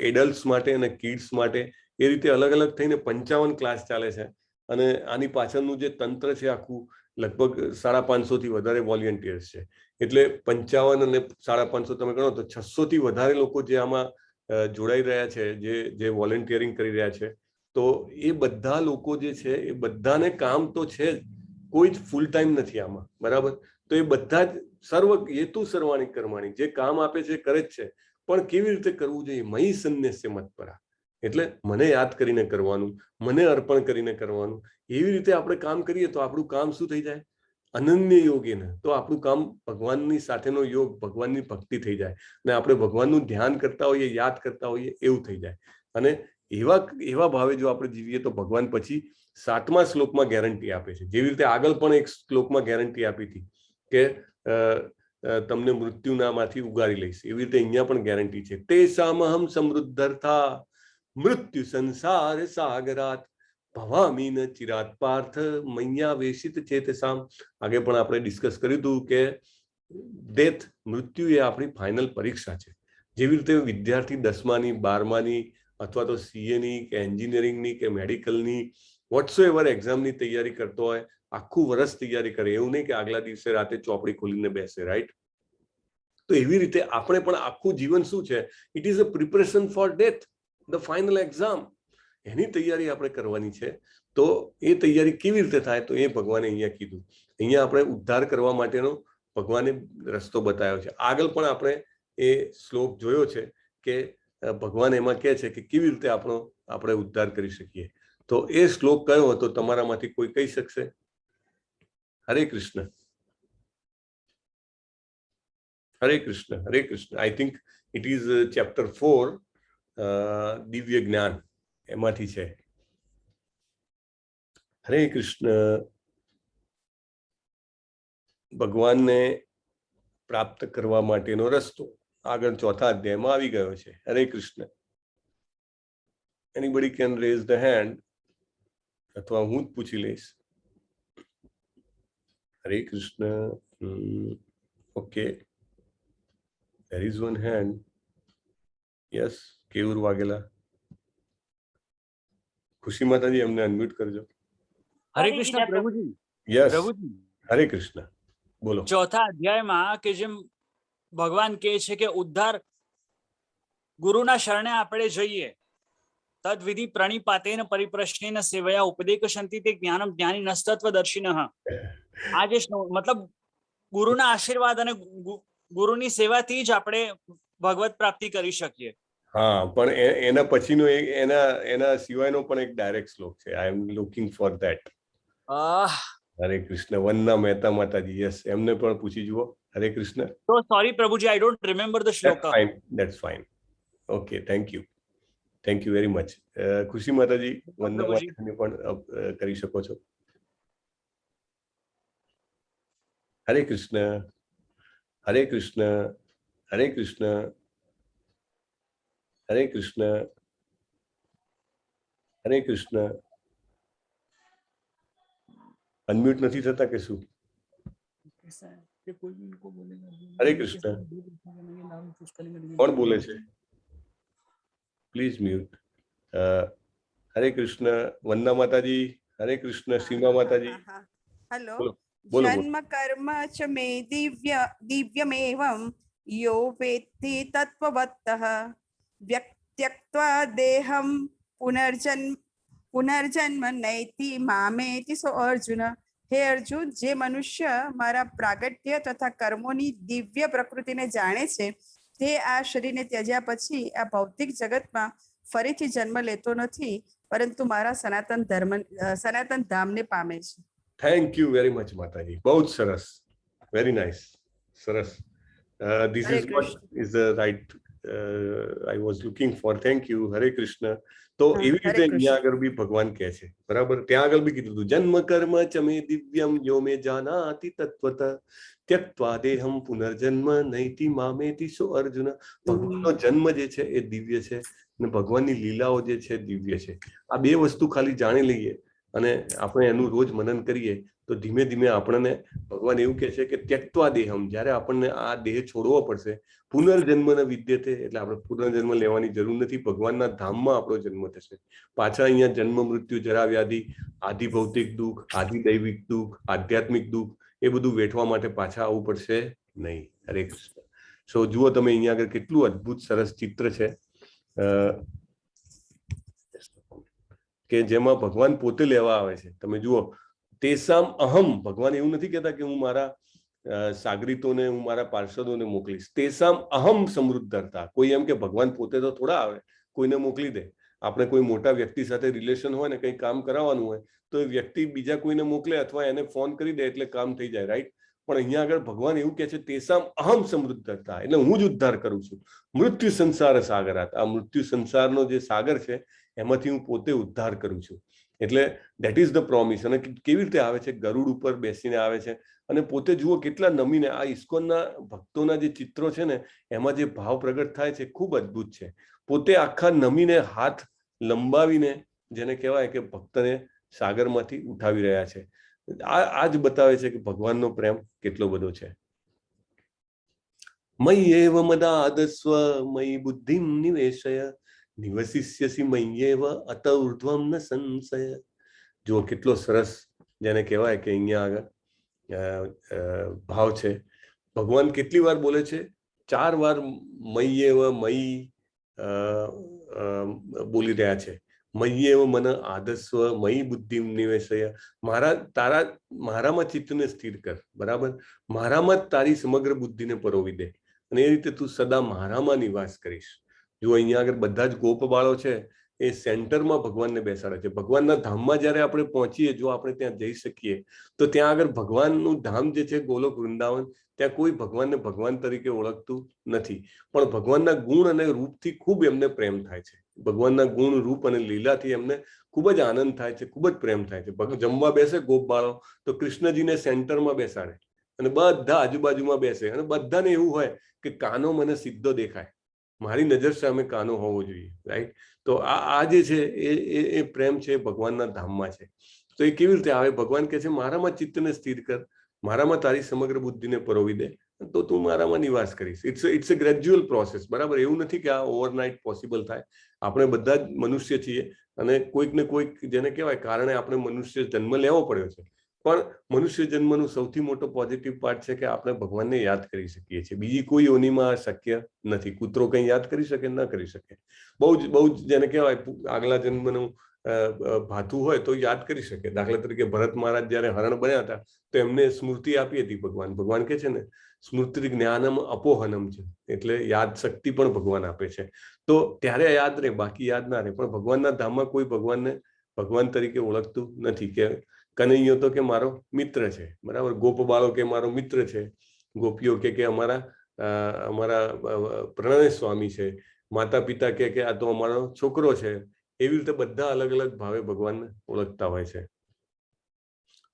એડલ્ટ્સ માટે અને કિડ્સ માટે એ રીતે અલગ અલગ થઈને 55 ક્લાસ ચાલે છે. અને આની પાછળનું જે તંત્ર છે આખું, લગભગ 550 થી વધારે વોલેન્ટિયર્સ છે. એટલે 55 અને 550 તમે ગણો તો 600 થી વધારે લોકો જે આમાં જોડાઈ રહ્યા છે, જે વોલેન્ટિયરિંગ કરી રહ્યા છે. તો એ બધા લોકો જે છે એ બધાને કામ તો છે જ, કોઈ જ ફૂલ ટાઈમ નથી આમાં, બરાબર? તો એ બધા જ હેતુ સર્વાણી કર્માણી, જે કામ આપે છે કરે જ છે, પણ કેવી રીતે કરવું જોઈએ? મયી સન્ન્યસ્ય મત્પરા, એટલે મને યાદ કરીને કરવાનું, મને અર્પણ કરીને કરવાનું. એવી રીતે આપણે કામ કરીએ તો આપણું કામ શું થઈ જાય? અનન્ય યોગેન, તો આપણું કામ ભગવાનની સાથેનો યોગ, ભગવાનની ભક્તિ થઈ જાય, અને આપણે ભગવાનનું ધ્યાન કરતા હોઈએ, યાદ કરતા હોઈએ એવું થઈ જાય. અને એવા ભાવે જો આપણે જીવીએ તો ભગવાન પછી 7મા શ્લોકમાં ગેરંટી આપે છે. જેવી રીતે આગળ પણ એક શ્લોકમાં ગેરંટી આપી હતી કે તમને મૃત્યુનામાંથી ઉગારી લઈશ, એવી રીતે અહીંયા પણ ગેરંટી છે. તેષામહં સમૃદ્ધર્થા મૃત્યુ સંસાર સાગરાત ભવામી ન ચિરાત પાર્થ મય્યાવેશિત ચેતસામ. આગે પણ આપણે ડિસ્કસ કર્યું હતું કે ડેથ, મૃત્યુ એ આપણી ફાઇનલ પરીક્ષા છે. જેવી રીતે વિદ્યાર્થી 10માની 12માની અથવા તો સીએની કે એન્જિનિયરિંગની કે મેડિકલની વોટસોએવર એક્ઝામની તૈયારી કરતો હોય, આખું વર્ષ તૈયારી કરે, એવું નહીં કે આગલા દિવસે રાતે ચોપડી ખોલીને બેસે, રાઈટ? તો એવી રીતે આપણે પણ આખું જીવન શું છે? It is a preparation for death, the final exam. એની તૈયારી આપણે કરવાની છે. તો એ તૈયારી કેવી રીતે થાય? તો એ ભગવાને અહીંયા કીધું. અહીંયા આપણે ઉદ્ધાર કરવા માટેનો ભગવાને રસ્તો બતાવ્યો છે. આગળ પણ આપણે એ શ્લોક જોયો છે કે ભગવાન એમાં કહે છે કે કેવી રીતે આપણે ઉદ્ધાર કરી શકીએ. તો એ શ્લોક કયો હતો તમારામાંથી કોઈ કહી શકશે? હરે કૃષ્ણ, હરે કૃષ્ણ, હરે Krishna. I think it is chapter 4, દિવ્ય જ્ઞાન, એમાંથી છે. હરે કૃષ્ણ. ભગવાનને પ્રાપ્ત કરવા માટેનો રસ્તો આગળ 4થા અધ્યાયમાં આવી ગયો છે. Hare Krishna. Anybody can raise the hand, અથવા હું જ પૂછી લઈશ. Hare Krishna. Okay, there is one hand. Yes, Keyur Vaghela. Khushi માતાજી, એમને અનમ્યુટ કરજો. હરે કૃષ્ણ પ્રભુજી. યસ પ્રભુજી, હરે કૃષ્ણ, બોલો. 4થા અધ્યાયમાં કે જેમ ભગવાન કહે છે કે ઉદ્ધાર ગુરુના શરણે આપણે જઈએ, તદ્વિધિ પ્રણિપાતેન પરિપ્રશ્નેન સેવયા ઉપદેકશંતિ તે જ્ઞાનમ જ્ઞાની નસ્તત્વદર્શિનઃ. આ જે મતલબ ગુરુના આશીર્વાદ અને ગુરુની સેવાથી જ આપણે ભગવત પ્રાપ્તિ કરી શકીએ. હા, પણ એના પછીનો એના સિવાયનો પણ એક ડાયરેક્ટ શ્લોક છે. આઈ એમ લુકિંગ ફોર ધેટ. હરે કૃષ્ણ. વંદના મહેતા માતાજી, યસ, એમને પણ પૂછી જુઓ. હરે Krishna. So sorry Prabhuji, I don't remember the shloka. That's fine. Okay, thank you. Thank you very much. ખુશી માતાજી, વંદના માતાજીને પણ કરી શકો છો. હરે કૃષ્ણ, હરે કૃષ્ણ, હરે કૃષ્ણ, હરે કૃષ્ણ, હરે કૃષ્ણ. અનમ્યુટ નથી થતા કે શું? હરે કૃષ્ણ. કોણ બોલે છે? Please mute. હરે કૃષ્ણ. વંદના માતાજી, હરે કૃષ્ણ. સીમા માતાજી, હેલો. બોલો. જન્મ કર્મ ચ મે દિવ્યમેવમ यो वेत्ति तत्त्ववत्तः व्यक्त्यक्त्वा देहं પુનર્જન્મ નૈતિ મામેતિ સો અર્જુન. હે અર્જુન, જે મનુષ્ય મારા પ્રાગટ્ય તથા કર્મોની દિવ્ય પ્રકૃતિને જાણે છે તે આ શરીરને ત્યજ્યા પછી આ ભૌતિક જગતમાં ફરીથી જન્મ લેતો નથી, પરંતુ મારા સનાતન ધામને પામે છે. થેન્ક યુ વેરી મચ માતાજી, બહુ જ સરસ, વેરી નાઇસ, સરસ. This is what is the right I was looking for. Thank you. હરે કૃષ્ણ. તો એવી રીતે અહીંયા આગળ બી ભગવાન કહે છે, બરાબર. ત્યાં આગળ બી કીધું હતું, જન્મ કર્મ ચમે દિવ્યમ યો મે જાનાતિ તત્વત ત્યક્ત્વા દેહમ પુનર્જન્મ નૈતિ મામેતિ સો અર્જુન. ભગવાનનો જન્મ જે છે એ દિવ્ય છે અને ભગવાનની લીલાઓ જે છે દિવ્ય છે. આ બે વસ્તુ ખાલી જાણી લઈએ અને આપણે એનું રોજ મનન કરીએ તો ધીમે ધીમે આપણને ભગવાન એવું કહે છે કે ત્યક્ત્વા દેહમ, જ્યારે આપણને આ દેહ છોડવો પડશે, પુનર્જન્મ ન વિદ્યતે, એટલે આપણે પુનર્જન્મ લેવાની જરૂર નથી, ભગવાનના ધામમાં આપણો જન્મ થશે. પાછા અહીંયા જન્મ મૃત્યુ જરા વ્યાધિ, આદિ ભૌતિક દુઃખ, આદિ દૈવિક દુઃખ, આધ્યાત્મિક દુઃખ એ બધું વેઠવા માટે પાછા આવવું પડશે નહીં. હરે કૃષ્ણ. સો જુઓ તમે અહીંયા આગળ કેટલું અદ્ભુત સરસ ચિત્ર છે કે જેમાં ભગવાન પોતે લેવા આવે છે. તમે જુઓ, તેસામ અહમ, ભગવાન એવું નથી કહેતા કે હું મારા સાગરીતોને, હું મારા પાર્ષદોને મોકલીશ. તેસામ અહમ સમૃદ્ધતા. કોઈ એમ કે ભગવાન પોતે તો થોડા આવે, કોઈને મોકલી દે. આપણે કોઈ મોટા વ્યક્તિ સાથે રિલેશન હોય ને કંઈ કામ કરાવવાનું હોય તો એ વ્યક્તિ બીજા કોઈને મોકલે અથવા એને ફોન કરી દે એટલે કામ થઈ જાય, રાઈટ. પણ અહીંયા આગળ ભગવાન એવું કહે છે, તેસામ અહમ સમૃદ્ધતા, એટલે હું જ ઉદ્ધાર કરું છું. મૃત્યુ સંસાર સાગરાત, આ મૃત્યુ સંસારનો જે સાગર છે એમાંથી હું પોતે ઉદ્ધાર કરું છું. એટલે દેટ ઇઝ ધ પ્રોમિસ. અને કેવી રીતે આવે છે, ગરુડ ઉપર બેસીને આવે છે અને પોતે જુઓ કેટલા નમીને. આ ઇસ્કોનના ભક્તોના જે ચિત્રો છે ને એમાં જે ભાવ પ્રગટ થાય છે ખૂબ અદ્ભુત છે. પોતે આખા નમીને હાથ લંબાવીને, જેને કહેવાય કે ભક્તને સાગરમાંથી ઉઠાવી રહ્યા છે. આ જ બતાવે છે કે ભગવાનનો પ્રેમ કેટલો બધો છે. મય્યેવ મદાદસ્વ મયી બુદ્ધિમ નિવેશય નિવસિષ્યસી મય્યેવ અત ઉર્ધ્વમ ન સંશય. જો કેટલો સરસ, જેને કહેવાય કે અહીંયા આગળ ભાવ છે. ભગવાન કેટલી વાર બોલે છે? 4 વાર મય્યેવ, મયી બોલી રહ્યા છે. મય્યેવ મન આદસ્વ મયી બુદ્ધિમ નિવેશય, મારામાં ચિત્તને સ્થિર કર, બરાબર. મારામાં જ તારી સમગ્ર બુદ્ધિને પરોવી દે અને એ રીતે તું સદા મારામાં નિવાસ કરીશ. જો અહીંયા આગળ બધા જ ગોપ બાળો છે એ સેન્ટરમાં ભગવાનને બેસાડે છે. ભગવાનના ધામમાં જ્યારે આપણે પહોંચીએ, જો આપણે ત્યાં જઈ શકીએ તો ત્યાં આગળ ભગવાનનું ધામ જે છે ગોલોક વૃંદાવન, ત્યાં કોઈ ભગવાનને ભગવાન તરીકે ઓળખતું નથી, પણ ભગવાનના ગુણ અને રૂપથી ખૂબ એમને પ્રેમ થાય છે. ભગવાનના ગુણ, રૂપ અને લીલાથી એમને ખૂબ જ આનંદ થાય છે, ખૂબ જ પ્રેમ થાય છે. જમવા બેસે ગોપ બાળો તો કૃષ્ણજીને સેન્ટરમાં બેસાડે અને બધા આજુબાજુમાં બેસે અને બધાને એવું હોય કે કાનો મને સીધો દેખાય, મારી નજર સામે કાનો હોવો જોઈએ, રાઈટ. તો આ જે છે એ પ્રેમ છે ભગવાનના ધામમાં છે. તો એ કેવી રીતે આવે? ભગવાન કહે છે મારામાં ચિત્તને સ્થિર કર, મારામાં તારી સમગ્ર બુદ્ધિને પરોવી દે તો તું મારામાં નિવાસ કરીશ. ઇટ્સ અ ગ્રેજ્યુઅલ પ્રોસેસ, બરાબર. એવું નથી કે આ ઓવરનાઇટ પોસિબલ થાય. આપણે બધા જ મનુષ્ય છીએ અને કોઈક ને કોઈક, જેને કહેવાય કારણે આપણે મનુષ્ય જન્મ લેવો પડ્યો છે. પણ મનુષ્ય જન્મનું સૌથી મોટો પોઝિટિવ પાર્ટ છે કે આપણે ભગવાનને યાદ કરી શકીએ છીએ. બીજી કોઈ યોનિમાં શક્ય નથી. કૂતરો કંઈ યાદ કરી શકે? ન કરી શકે. બહુ જ જેને કહેવાય આગલા જન્મનું ભાથું હોય તો યાદ કરી શકે. દાખલા તરીકે ભરત મહારાજ જયારે હરણ બન્યા હતા તો એમને સ્મૃતિ આપી હતી ભગવાન કહે છે ને સ્મૃતિ જ્ઞાનમ અપોહનમ છે, એટલે યાદ શક્તિ પણ ભગવાન આપે છે. તો ત્યારે યાદ રહે, બાકી યાદ ના રહે. પણ ભગવાનના ધામમાં કોઈ ભગવાનને ભગવાન તરીકે ઓળખતું નથી. કે કનૈયો તો કે મારો મિત્ર છે, બરાબર. ગોપ બાળો કે મારો મિત્ર છે, ગોપીઓ કે અમારા પ્રણય સ્વામી છે, માતા પિતા કે આ તો અમારો છોકરો છે. એવી રીતે બધા અલગ અલગ ભાવે ભગવાનને ઓળખતા હોય છે.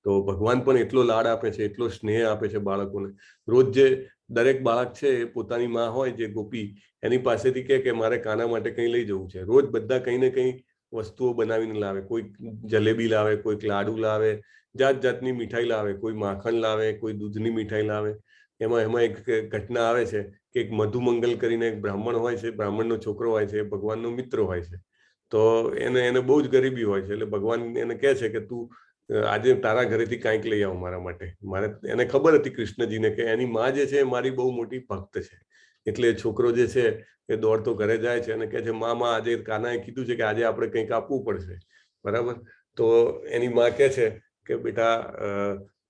તો ભગવાન પણ એટલો લાડ આપે છે, એટલો સ્નેહ આપે છે બાળકોને. રોજ જે દરેક બાળક છે એ પોતાની માં હોય જે ગોપી, એની પાસેથી કે મારે કાના માટે કંઈ લઈ જવું છે. રોજ બધા કંઈ ને કંઈ વસ્તુઓ બનાવીને લાવે. કોઈ જલેબી લાવે, કોઈ લાડુ લાવે, જાત જાતની મીઠાઈ લાવે, કોઈ માખણ લાવે, કોઈ દૂધની મીઠાઈ લાવે. એમાં એક ઘટના આવે છે કે એક મધુમંગલ કરીને એક બ્રાહ્મણ હોય છે, બ્રાહ્મણનો છોકરો હોય છે, એ ભગવાનનો મિત્ર હોય છે. તો એને બહુ જ ગરીબી હોય છે. એટલે ભગવાન એને કહે છે કે તું આજે તારા ઘરેથી કાંઈક લઈ આવ મારા માટે. એને ખબર હતી કૃષ્ણજીને કે એની માં જે છે એ મારી બહુ મોટી ભક્ત છે, એટલે છોકરો જે છે એ દોડતો ઘરે જાય છે અને કહે છે મામા આજે કાનાએ કીધું છે કે આજે આપણે કંઈક આપવું પડશે, બરાબર. તો એની માં કહે છે કે બેટા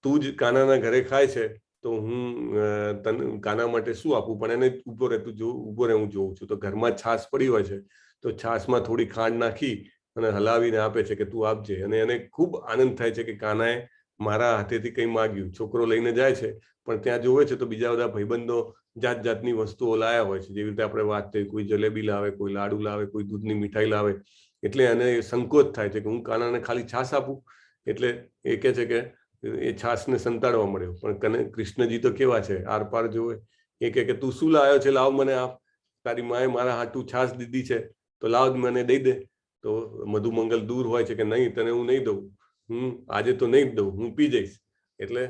તું જ કાનાના ઘરે ખાય છે તો હું તને કાના માટે શું આપું, પણ એને ઉભો રહે હું જોઉં છું. તો ઘરમાં છાશ પડી હોય છે તો છાશમાં થોડી ખાંડ નાખી અને હલાવીને આપે છે કે તું આપજે, અને એને ખૂબ આનંદ થાય છે કે કાનાએ મારા હાથેથી કંઈ માગ્યું. છોકરો લઈને જાય છે પણ ત્યાં જોવે છે તો બીજા બધા ભાઈબંધો જાત જાતની વસ્તુઓ લાયા હોય છે, જેવી રીતે આપણે વાત થઈ, કોઈ જલેબી લાવે, કોઈ લાડુ લાવે, કોઈ દૂધની મીઠાઈ લાવે. એટલે એને સંકોચ થાય છે કે હું કાનાને ખાલી છાશ આપું. એટલે એ કહે છે કે એ છાશને સંતાડવા મળ્યો, પણ કૃષ્ણજી તો કેવા છે, આર પાર જોવે. એ કહે કે તું શું લાવ્યો છે, લાવ મને આપ, તારી માએ મારા હાટું છાશ દીધી છે તો લાવ મને દઈ દે. તો મધુમંગલ દૂર હોય છે કે નહીં, તને હું નહીં દઉં, આજે તો નહીં જ દઉં, હું પી જઈશ. એટલે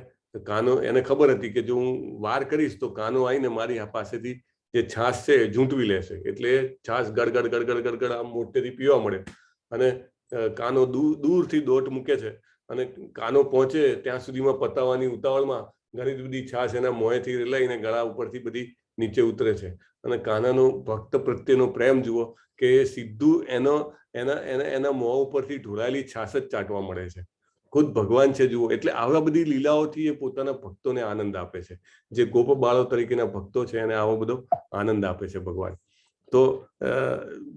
કાનો, એને ખબર હતી કે જો હું વાર કરીશ તો કાનો આવીને મારી પાસેથી જે છાશ છે એ ઝૂંટવી લેશે. એટલે છાશ ગડગડ ગડગડ ગડગડ આમ મોટેથી પીવા મળે અને કાનો દૂરથી દોટ મૂકે છે અને કાનો પહોંચે ત્યાં સુધીમાં પતાવવાની ઉતાવળમાં ઘણી બધી છાશ એના મોંએથી લઈને ગળા ઉપરથી બધી નીચે ઉતરે છે. અને કાનાનો ભક્ત પ્રત્યેનો પ્રેમ જુઓ કે સીધું એના મોં ઉપરથી ઢોળાયેલી છાશ જ ચાટવા મળે છે. ખુદ ભગવાન છે જુઓ. એટલે આવા બધી લીલાઓથી એ પોતાના ભક્તોને આનંદ આપે છે. જે ગોપ બાળો તરીકેના ભક્તો છે એને આવો બધો આનંદ આપે છે ભગવાન. તો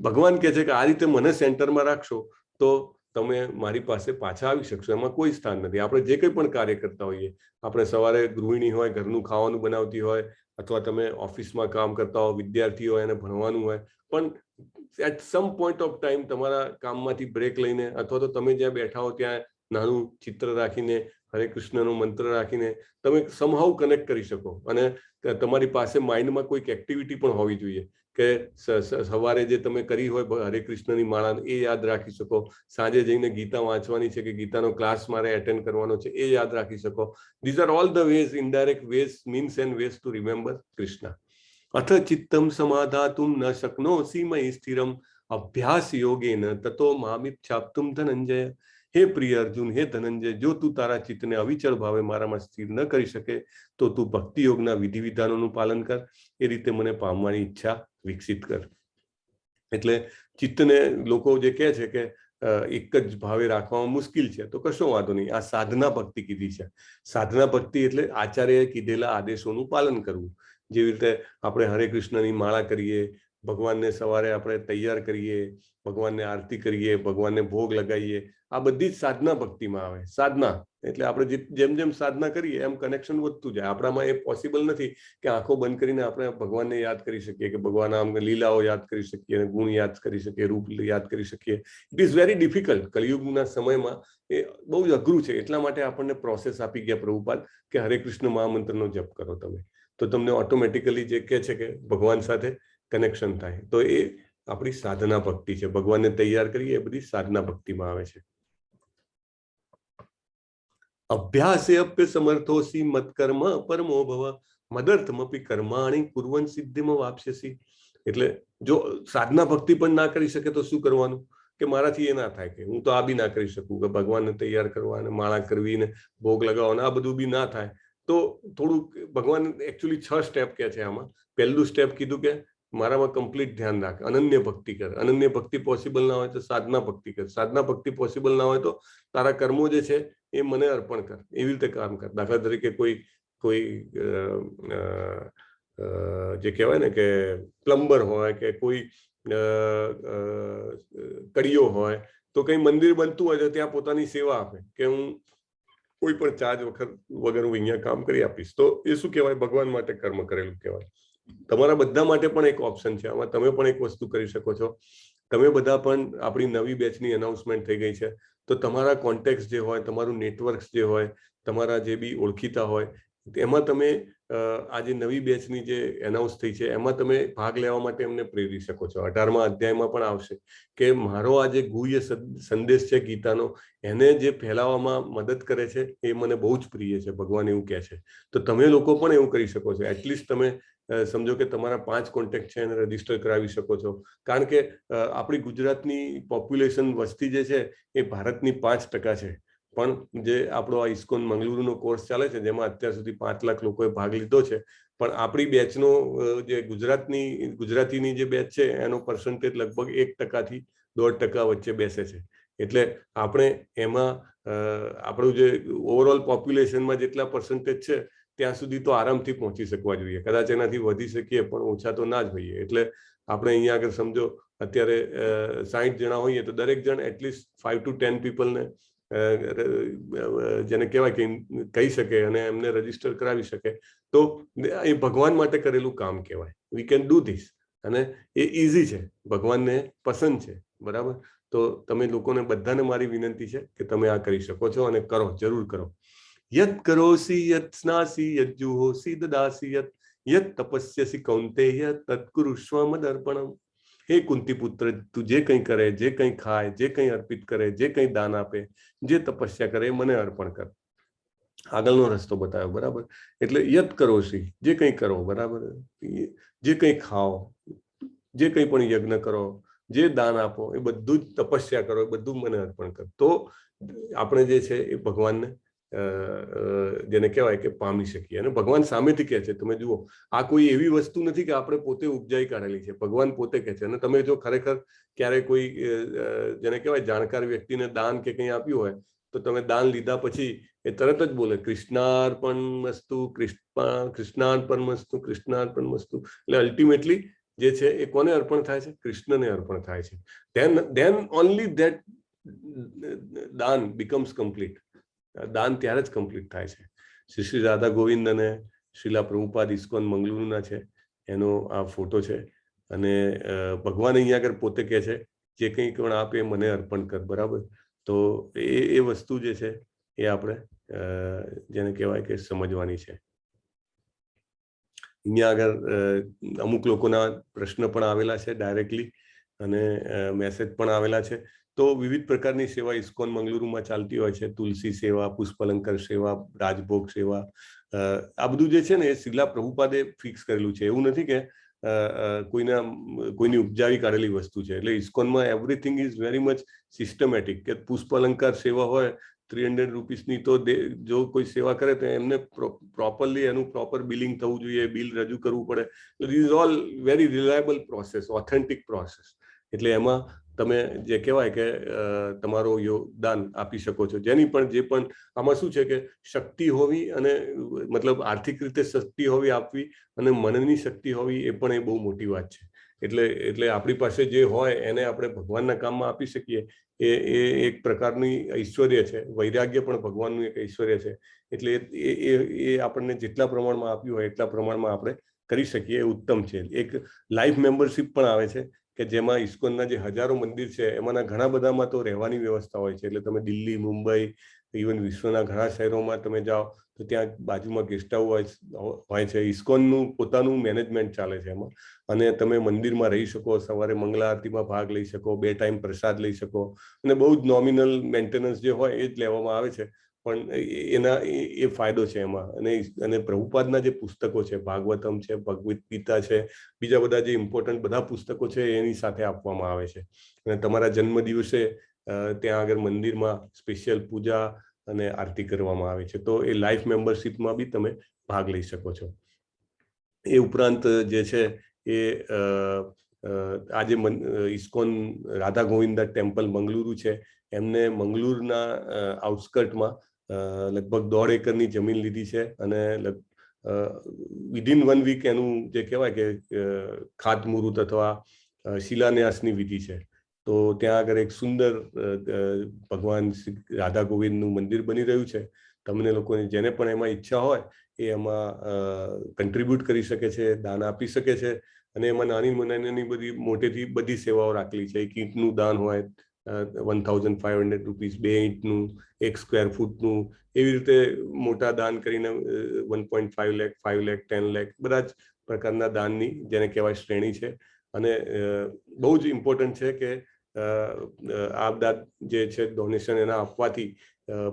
ભગવાન કહે છે કે આ રીતે મને સેન્ટરમાં રાખશો તો તમે મારી પાસે પાછા આવી શકશો, એમાં કોઈ સ્થાન નથી. આપણે જે કંઈ પણ કાર્ય કરતા હોઈએ, આપણે સવારે ગૃહિણી હોય, ઘરનું ખાવાનું બનાવતી હોય, અથવા તમે ઓફિસમાં કામ કરતા હો, વિદ્યાર્થી હોય, એને ભણવાનું હોય, પણ at some point of time તમારા કામમાંથી બ્રેક લઈને અથવા તો તમે જ્યાં બેઠા હો ત્યાં નાનું ચિત્ર રાખીને, હરે કૃષ્ણનો મંત્ર રાખીને તમે સમહાઉ કનેક્ટ કરી શકો. અને તમારી પાસે માઇન્ડમાં કોઈક એક્ટિવિટી પણ હોવી જોઈએ કે સવારે જે તમે કરી હોય હરે કૃષ્ણની માળા એ યાદ રાખી શકો, સાંજે જઈને ગીતા વાંચવાની છે કે ગીતાનો ક્લાસ મારે એટેન્ડ કરવાનો છે એ યાદ રાખી શકો. These are all the ways, indirect ways, means and ways to remember Krishna. અથ ચિત્તમ સમાધાતુમ ન શક્નોસી મયિ સ્થિરમ અભ્યાસ યોગેન તતો મામિચ્છાપ્તુમ ધનંજય. હે પ્રિય અર્જુન, હે ધનંજય, જો તું તારા ચિત્તને અવિચળ ભાવે મારામાં સ્થિર ન કરી શકે તો તું ભક્તિ યોગના વિધિ વિધાનોનું પાલન કર, એ રીતે મને પામવાની ઈચ્છા વિકસિત કર. એટલે ચિત્તને લોકો જે કહે છે કે એક જ ભાવે રાખવામાં મુશ્કેલ છે, તો કશો વાંધો નહીં. આ સાધના ભક્તિ કીધી છે. સાધના ભક્તિ એટલે આચાર્યએ કીધેલા આદેશોનું પાલન કરવું. જેવી રીતે આપણે હરે કૃષ્ણની માળા કરીએ, ભગવાનને સવારે આપણે તૈયાર કરીએ, ભગવાનને આરતી કરીએ, ભગવાનને ભોગ લગાવીએ, આ બધી જ સાધના ભક્તિમાં આવે. સાધના એટલે આપણે જેમ જેમ સાધના કરીએ એમ કનેક્શન વધતું જાય. આપણામાં એ પોસિબલ નથી કે આંખો બંધ કરીને આપણે ભગવાનને યાદ કરી શકીએ, કે ભગવાન આમ લીલાઓ યાદ કરી શકીએ, ગુણ યાદ કરી શકીએ, રૂપ યાદ કરી શકીએ. It is very difficult. કલિયુગના સમયમાં એ બહુ જ અઘરું છે. એટલા માટે આપણને પ્રોસેસ આપી ગયા પ્રભુપાદ કે હરે કૃષ્ણ મહામંત્રનો જપ કરો તમે, તો તમને ઓટોમેટિકલી જે કહે છે કે ભગવાન સાથે કનેક્શન થાય. તો એ આપણી સાધના ભક્તિ છે. ભગવાનને તૈયાર કરીએ એ બધી સાધના ભક્તિમાં આવે છે. અભ્યાસે અપ્ય સમર્થોસી મત્કર્મ પરમો ભવ મદર્થમપી કર્માણી કુર્વન સિદ્ધિમ વાપ્સ્યસી. એટલે જો સાધના ભક્તિ પણ ના કરી શકે તો શું કરવાનું? કે મારાથી એ ના થાય, કે હું તો આ બી ના કરી શકું, કે ભગવાનને તૈયાર કરવા અને માળા કરવી ને ભોગ લગાવવાના આ બધું બી ના થાય. તો થોડુંક ભગવાન એકચ્યુઅલી 6 સ્ટેપ કહે છે આમાં. પહેલું સ્ટેપ કીધું કે મારામાં કમ્પ્લીટ ધ્યાન રાખ, અનન્ય ભક્તિ કર. અનન્ય ભક્તિ પોસિબલ ના હોય તો સાધના ભક્તિ કર. સાધના ભક્તિ પોસિબલ ના હોય તો તારા કર્મો જે છે એ મને અર્પણ કર. એવી રીતે કામ કર. દાખલા તરીકે કોઈ જે કહેવાય ને કે પ્લમ્બર હોય કે કોઈ કડીઓ હોય, તો કઈ મંદિર બનતું હોય તો ત્યાં પોતાની સેવા આપે કે હું કોઈ પણ ચાર્જ વગર હું અહીંયા કામ કરી આપીશ. તો એ શું કહેવાય? ભગવાન માટે કર્મ કરેલું કહેવાય. તમારા બધા માટે પણ એક ઓપ્શન છે આમાં. તમે પણ એક વસ્તુ કરી શકો છો. તમે બધા પણ, આપણી નવી બેચની અનાઉન્સમેન્ટ થઈ ગઈ છે, તો તમારા કોન્ટેક્ટ જે હોય, તમારું નેટવર્ક જે હોય, તમારા જે બી ઓળખીતા હોય, એમાં તમે આ જે નવી બેચની જે એનાઉન્સ થઈ છે એમાં તમે ભાગ લેવા માટે એમને પ્રેરી શકો છો. 18મા અધ્યાયમાં પણ આવશે કે મારો આ જે ગુહ્ય સંદેશ છે ગીતાનો, એને જે ફેલાવવામાં મદદ કરે છે એ મને બહુ જ પ્રિય છે. ભગવાન એવું કહે છે. તો તમે લોકો પણ એવું કરી શકો છો. એટલીસ્ટ તમે સમજો કે તમારા 5 કોન્ટેક્ટ છે એને રજીસ્ટર કરાવી શકો છો. કારણ કે આપણી ગુજરાતની પોપ્યુલેશન વસ્તી જે છે એ ભારતની 5% છે. પણ જે આપણો આ ઇસ્કોન મંગલુરુનો કોર્સ ચાલે છે, જેમાં અત્યાર સુધી 5 લાખ લોકોએ ભાગ લીધો છે, પણ આપણી બેચનો જે ગુજરાતીની જે બેચ છે એનો પર્સન્ટેજ લગભગ 1% થી 1.5% વચ્ચે બેસે છે. એટલે આપણે એમાં આપણું જે ઓવરઓલ પોપ્યુલેશનમાં જેટલા પર્સન્ટેજ છે ત્યાં સુધી તો આરામથી પહોંચી શકવા જોઈએ. કદાચ એનાથી વધી શકીએ પણ ઓછા તો ના જ હોઈએ. એટલે આપણે અહીંયા આગળ સમજો અત્યારે 60 જણા હોઈએ તો દરેક જણ એટલીસ્ટ 5 to 10 પીપલને જેને કહેવાય કે કહી શકે અને એમને રજીસ્ટર કરાવી શકે, તો એ ભગવાન માટે કરેલું કામ કહેવાય. We can do this. અને એ ઇઝી છે, ભગવાનને પસંદ છે, બરાબર. તો તમે લોકોને બધાને મારી વિનંતી છે કે તમે આ કરી શકો છો અને કરો, જરૂર કરો. યત કરોસી યત સ્નાસી યત જુહોસી દદાસી યત તપસ્યસી કૌંતેય તત્કુરુષ્વ મદર્પણમ. હે કુંતી પુત્ર, તું જે કંઈ કરે, જે કંઈ ખાય, જે કંઈ અર્પિત કરે, જે કંઈ દાન આપે, જે તપસ્યા કરે, મને અર્પણ કર. આગળનો રસ્તો બતાવ્યો, બરાબર. એટલે યત કરોસી, જે કંઈ કરો, બરાબર, જે કંઈ ખાઓ, જે કંઈ પણ યજ્ઞ કરો, જે દાન આપો, એ બધું જ તપસ્યા કરો, એ બધું મને અર્પણ કર. તો આપણે જે છે એ ભગવાનને જેને કહેવાય કે પામી શકીએ. અને ભગવાન સામેથી કહે છે, તમે જુઓ, આ કોઈ એવી વસ્તુ નથી કે આપણે પોતે ઉપજાઈ કાઢેલી છે. ભગવાન પોતે કહે છે. અને તમે જો ખરેખર ક્યારે કોઈ જેને કહેવાય જાણકાર વ્યક્તિને દાન કે કંઈ આપ્યું હોય તો તમે દાન લીધા પછી એ તરત જ બોલે કૃષ્ણાર્પણમસ્તુ, કૃષ્ણાર્પણમસ્તુ, કૃષ્ણાર્પણમસ્તુ. એટલે અલ્ટિમેટલી જે છે એ કોને અર્પણ થાય છે? કૃષ્ણને અર્પણ થાય છે. then only that દાન becomes complete. દાન ત્યારે જ કમ્પ્લીટ થાય છે. શ્રી રાધા ગોવિંદ અને શ્રીલા પ્રભુપાદ ઇસ્કોન મંગલુરુના છે, એનો આ ફોટો છે. અને ભગવાન અહીંયા આગળ પોતે કહે છે જે કંઈ પણ આપે મને અર્પણ કર, બરાબર. તો એ વસ્તુ જે છે એ આપણે જેને કહેવાય કે સમજવાની છે. અહીંયા આગળ અમુક લોકોના પ્રશ્ન પણ આવેલા છે ડાયરેક્ટલી, અને મેસેજ પણ આવેલા છે. તો વિવિધ પ્રકારની સેવા ઇસ્કોન મંગલુરુમાં ચાલતી હોય છે. તુલસી સેવા, પુષ્પલંકર સેવા, રાજભોગ સેવા, આ બધું જે છે ને એ શ્રીલા પ્રભુપાદે ફિક્સ કરેલું છે. એવું નથી કે કોઈની ઉપજાવી કાઢેલી વસ્તુ છે. એટલે ઇસ્કોનમાં everything is very much systematic. કે પુષ્પલંકાર સેવા હોય 300 રૂપીસની, તો જો કોઈ સેવા કરે તો એમને પ્રોપરલી એનું પ્રોપર બિલિંગ થવું જોઈએ, બિલ રજૂ કરવું પડે. This is all very reliable process, authentic process. એટલે એમાં તમે જે કહેવાય કે તમારો યોગદાન આપી શકો છો. જેની પણ જે પણ આમાં શું છે કે શક્તિ હોવી, અને મતલબ આર્થિક રીતે શક્તિ હોવી આપવી, અને મનની શક્તિ હોવી, એ પણ એ બહુ મોટી વાત છે. એટલે આપણી પાસે જે હોય એને આપણે ભગવાનના કામમાં આપી શકીએ, એ એક પ્રકારની ઐશ્વર્ય છે. વૈરાગ્ય પણ ભગવાનનું એક ઐશ્વર્ય છે. એટલે એ આપણને જેટલા પ્રમાણમાં આપ્યું હોય એટલા પ્રમાણમાં આપણે કરી શકીએ, એ ઉત્તમ છે. એક લાઈફ મેમ્બરશિપ પણ આવે છે કે જેમાં ઇસ્કોનના જે હજારો મંદિર છે એમાંના ઘણા બધામાં તો રહેવાની વ્યવસ્થા હોય છે. એટલે તમે દિલ્હી, મુંબઈ, ઇવન વિશ્વના ઘણા શહેરોમાં તમે જાઓ તો ત્યાં બાજુમાં ગેસ્ટ હાઉસ હોય છે. ઇસ્કોનનું પોતાનું મેનેજમેન્ટ ચાલે છે એમાં, અને તમે મંદિરમાં રહી શકો, સવારે મંગલા આરતીમાં ભાગ લઈ શકો, 2 ટાઈમ પ્રસાદ લઈ શકો, અને બહુ જ નોમિનલ મેન્ટેનન્સ જે હોય એ જ લેવામાં આવે છે. પણ એના એ ફાયદો છે એમાં. અને પ્રભુપાદના જે પુસ્તકો છે, ભાગવતમ છે, ભગવદ ગીતા છે, બીજા બધા જે ઇમ્પોર્ટન્ટ બધા પુસ્તકો છે એની સાથે આપવામાં આવે છે. અને તમારા જન્મ દિવસે ત્યાં આગળ મંદિરમાં સ્પેશિયલ પૂજા અને આરતી કરવામાં આવે છે. તો એ લાઈફ મેમ્બરશિપમાં બી તમે ભાગ લઈ શકો છો. એ ઉપરાંત જે છે એ આજે ઇસ્કોન રાધા ગોવિંદા ટેમ્પલ મંગલુરુ છે, એમને મંગલુરુના આઉટસ્કર્ટમાં લગભગ 1.5 એકરની જમીન લીધી છે. અને વિધિન 1 વીક એનું જે કહેવાય કે ખાતમુહૂર્ત અથવા શિલાન્યાસની વિધિ છે. તો ત્યાં આગળ એક સુંદર ભગવાન શ્રી રાધા ગોવિંદનું મંદિર બની રહ્યું છે. તમને લોકોને જેને પણ એમાં ઈચ્છા હોય એ એમાં કન્ટ્રીબ્યુટ કરી શકે છે, દાન આપી શકે છે. અને એમાં નાની બધી મોટેથી બધી સેવાઓ રાખેલી છે. 1 ઈંટનું દાન હોય 1500 રૂપીસ, 2 ઈંટનું, 1 સ્ક્વેર ફૂટનું, એવી રીતે મોટા દાન કરીને 1.5 લાખ, 5 લાખ, 10 લાખ, બધા જ પ્રકારના દાનની જેને કહેવાય શ્રેણી છે. અને બહુ જ ઇમ્પોર્ટન્ટ છે કે આ બધા જે છે ડોનેશન એના આપવાથી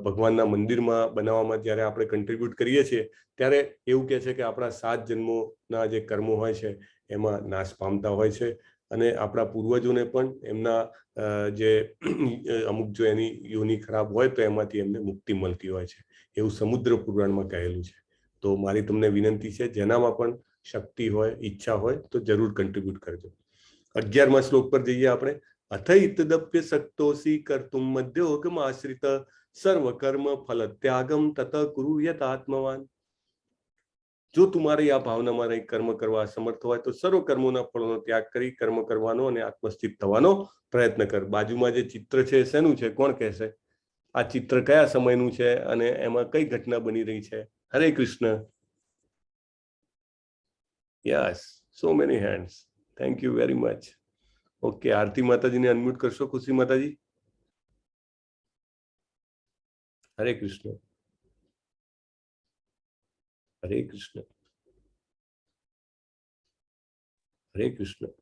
ભગવાનના મંદિરમાં બનાવવામાં જ્યારે આપણે કન્ટ્રીબ્યુટ કરીએ છીએ ત્યારે એવું કહે છે કે આપણા 7 જન્મોના જે કર્મો હોય છે એમાં નાશ પામતા હોય છે. અને આપણા પૂર્વજોને પણ એમના જે અમુક જો એની યોની ખરાબ હોય તો એમાંથી એમને મુક્તિ મળતી હોય છે, એવું સમુદ્ર પુરાણમાં કહેલું છે. તો મારી તમને વિનંતી છે, જેનામાં પણ શક્તિ હોય, ઈચ્છા હોય તો જરૂર કન્ટ્રીબ્યુટ કરજો. 11મા શ્લોક પર જઈએ આપણે. અથૈતદપ્ય શક્તોસી કર્તુમ મધ્યોગમ આશ્રિત સર્વ કર્મ ફલ ત્યાગમ તત કુરુ યતાત્મવાન. જો તમારી આ ભાવનામાં રહી કર્મ કરવા સમર્થ હોય તો સર્વ કર્મોના ફળોનો ત્યાગ કરી કર્મ કરવાનો અને આત્મસ્થિત થવાનો પ્રયત્ન કર. બાજુમાં જે ચિત્ર છે શેનું છે, કોણ કહેશે? આ ચિત્ર કયા સમયનું છે અને એમાં કઈ ઘટના બની રહી છે? Hare Krishna. Yes, so many hands. Thank you very much. Okay, Aarti માતાજીને અનમ્યુટ કરશો? ખુશી માતાજી. હરે કૃષ્ણ. હરે કૃષ્ણ. હરે કૃષ્ણ.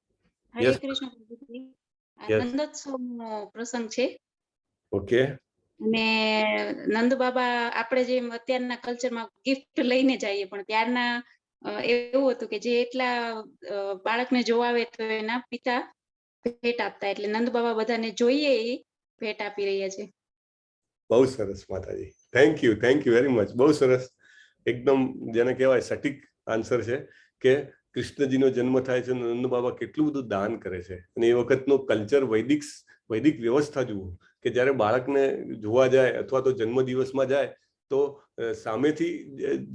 હરે Yes. કૃષ્ણ પ્રભુજી. Yes. નંદોત્સવનો પ્રસંગ છે ઓકે. અને નંદ બાબા આપણે જેમ અત્યારના કલ્ચરમાં ગિફ્ટ લઈને જઈએ, પણ ત્યારના એવું હતું કે જે એટલા બાળકને જોવાવે તો એના પિતા ભેટ આપતા, એટલે નંદ બાબા બધાને જોઈએ એ ભેટ આપી રહ્યા છે. બહુ સરસ માતાજી, થેન્ક યુ વેરી મચ. બહુ સરસ, એકદમ જેને કહેવાય સટીક આન્સર છે કે કૃષ્ણજીનો જન્મ થાય છે, નંદ બાબા કેટલું બધું દાન કરે છે. અને એ વખતનો કલ્ચર, વૈદિક વ્યવસ્થા જુઓ કે જ્યારે બાળકને જોવા જાય અથવા તો જન્મદિવસમાં જાય તો સામેથી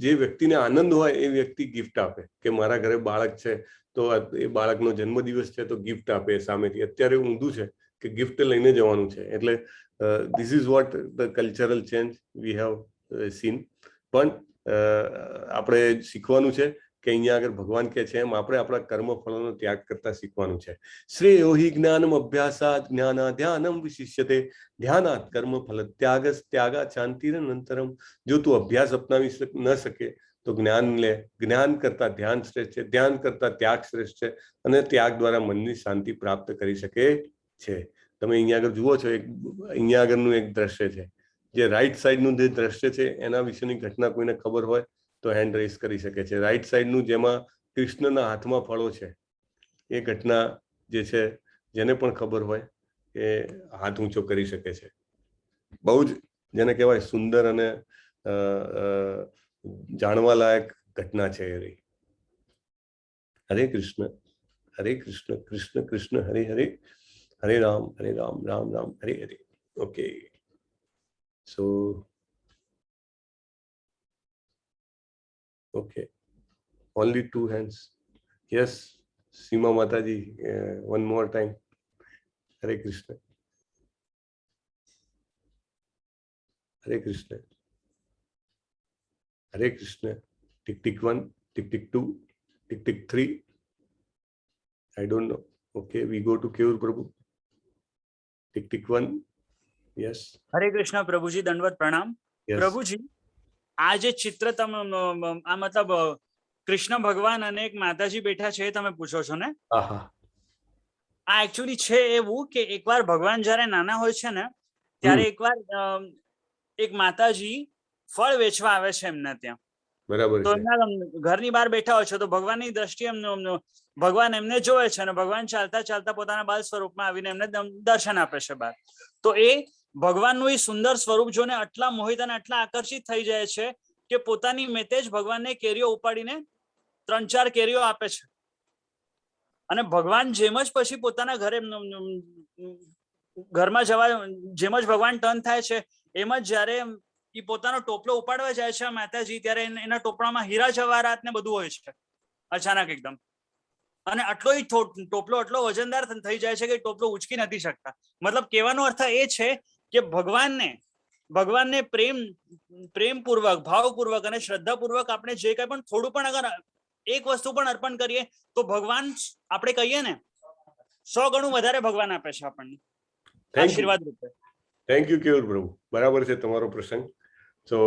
જે વ્યક્તિને આનંદ હોય એ વ્યક્તિ ગિફ્ટ આપે કે મારા ઘરે બાળક છે તો એ બાળકનો જન્મદિવસ છે તો ગિફ્ટ આપે સામેથી. અત્યારે ઊંધું છે કે ગિફ્ટ લઈને જવાનું છે. એટલે this is what the cultural change we have seen. પણ આપણે શીખવાનું છે કે અહીંયા આગળ ભગવાન કહે છે એમ આપણે આપણા કર્મ ફળોનો ત્યાગ કરતા શીખવાનું છે. શ્રેયો હિ જ્ઞાનમ અભ્યાસાત જ્ઞાનાધ્યાનમ વિશિષ્યતે ધ્યાનાત કર્મ ફલ ત્યાગા શાંતિરનંતરમ. જો તું અભ્યાસ અપનાવી ન શકે તો જ્ઞાન લે. જ્ઞાન કરતા ધ્યાન શ્રેષ્ઠ છે, ધ્યાન કરતા ત્યાગ શ્રેષ્ઠ છે, અને ત્યાગ દ્વારા મનની શાંતિ પ્રાપ્ત કરી શકે છે. તમે અહીંયા આગળ જુઓ છો, અહીંયા આગળનું એક દ્રશ્ય છે, જે રાઈટ સાઈડનું જે દ્રશ્ય છે એના વિશેની ઘટના કોઈને ખબર હોય તો હેન્ડ રેઝ કરી શકે છે. રાઈટ સાઈડનું જેમાં કૃષ્ણના હાથમાં ફળો છે એ ઘટના જે છે, જેને પણ ખબર હોય એ હાથ ઊંચો કરી શકે છે. બહુ જ જેને કહેવાય સુંદર અને જાણવા લાયક ઘટના છે એ. હરે કૃષ્ણ. હરે કૃષ્ણ, કૃષ્ણ કૃષ્ણ હરે હરે, હરે રામ રામ રામ હરે હરે. Okay, so okay, only 2 hands. Yes, Seema Mataji, one more time. Hare Krishna. Hare Krishna. Hare Krishna. Tick tick 1, tick tick 2, tick tick 3. I don't know. Okay, we go to Keur Prabhu. Tick tick 1. Yes. હરે કૃષ્ણ પ્રભુજી, દંડવત પ્રણામ. Yes. પ્રભુજી, આ જે ચિત્ર તમે આ મતલબ કૃષ્ણ ભગવાન અને એક માતાજી બેઠા છે એ તમે પૂછો છો ને? આહા. આ એકચ્યુઅલી છે એવું કે એકવાર ભગવાન જયારે નાના હોય છે ને ત્યારે એકવાર એક માતાજી ફળ વેચવા આવે છે એમના ત્યાં. બરાબર તો છે. એમના ઘરની બહાર બેઠા હોય છે તો ભગવાનની દ્રષ્ટિએ ભગવાન એમને જોવે છે અને ભગવાન ચાલતા ચાલતા પોતાના બાલ સ્વરૂપમાં આવીને એમને દર્શન આપે છે બહાર. તો એ ભગવાનનું એ સુંદર સ્વરૂપ જોઈને આટલા મોહિત અને આટલા આકર્ષિત થઈ જાય છે કે પોતાની મેતે જ ભગવાનને કેરીઓ ઉપાડીને 3-4 કેરીઓ આપે છે. અને ભગવાન જેમ જ પછી પોતાના ઘરમાં જવા જેમ જ ભગવાન ટર્ન થાય છે એમ જ જયારે એ પોતાનો ટોપલો ઉપાડવા જાય છે માતાજી, ત્યારે એના ટોપલામાં હીરા જવાહરાત ને બધું હોય છે અચાનક એકદમ. અને આટલો ટોપલો આટલો વજનદાર થઈ જાય છે કે ટોપલો ઉચકી નથી શકતા. મતલબ કહેવાનો અર્થ એ છે કે ભગવાનને પ્રેમપૂર્વક, ભાવપૂર્વક અને શ્રદ્ધાપૂર્વક આપણે જે કંઈ પણ થોડું પણ અગર એક વસ્તુ પણ અર્પણ કરીએ તો ભગવાન, આપણે કહીએ ને 100 ગણું વધારે ભગવાન આપે છે આપણને આશીર્વાદ રૂપે. થેન્ક યુ કેવર પ્રભુ. બરાબર છે તમારો પ્રસંગ. તો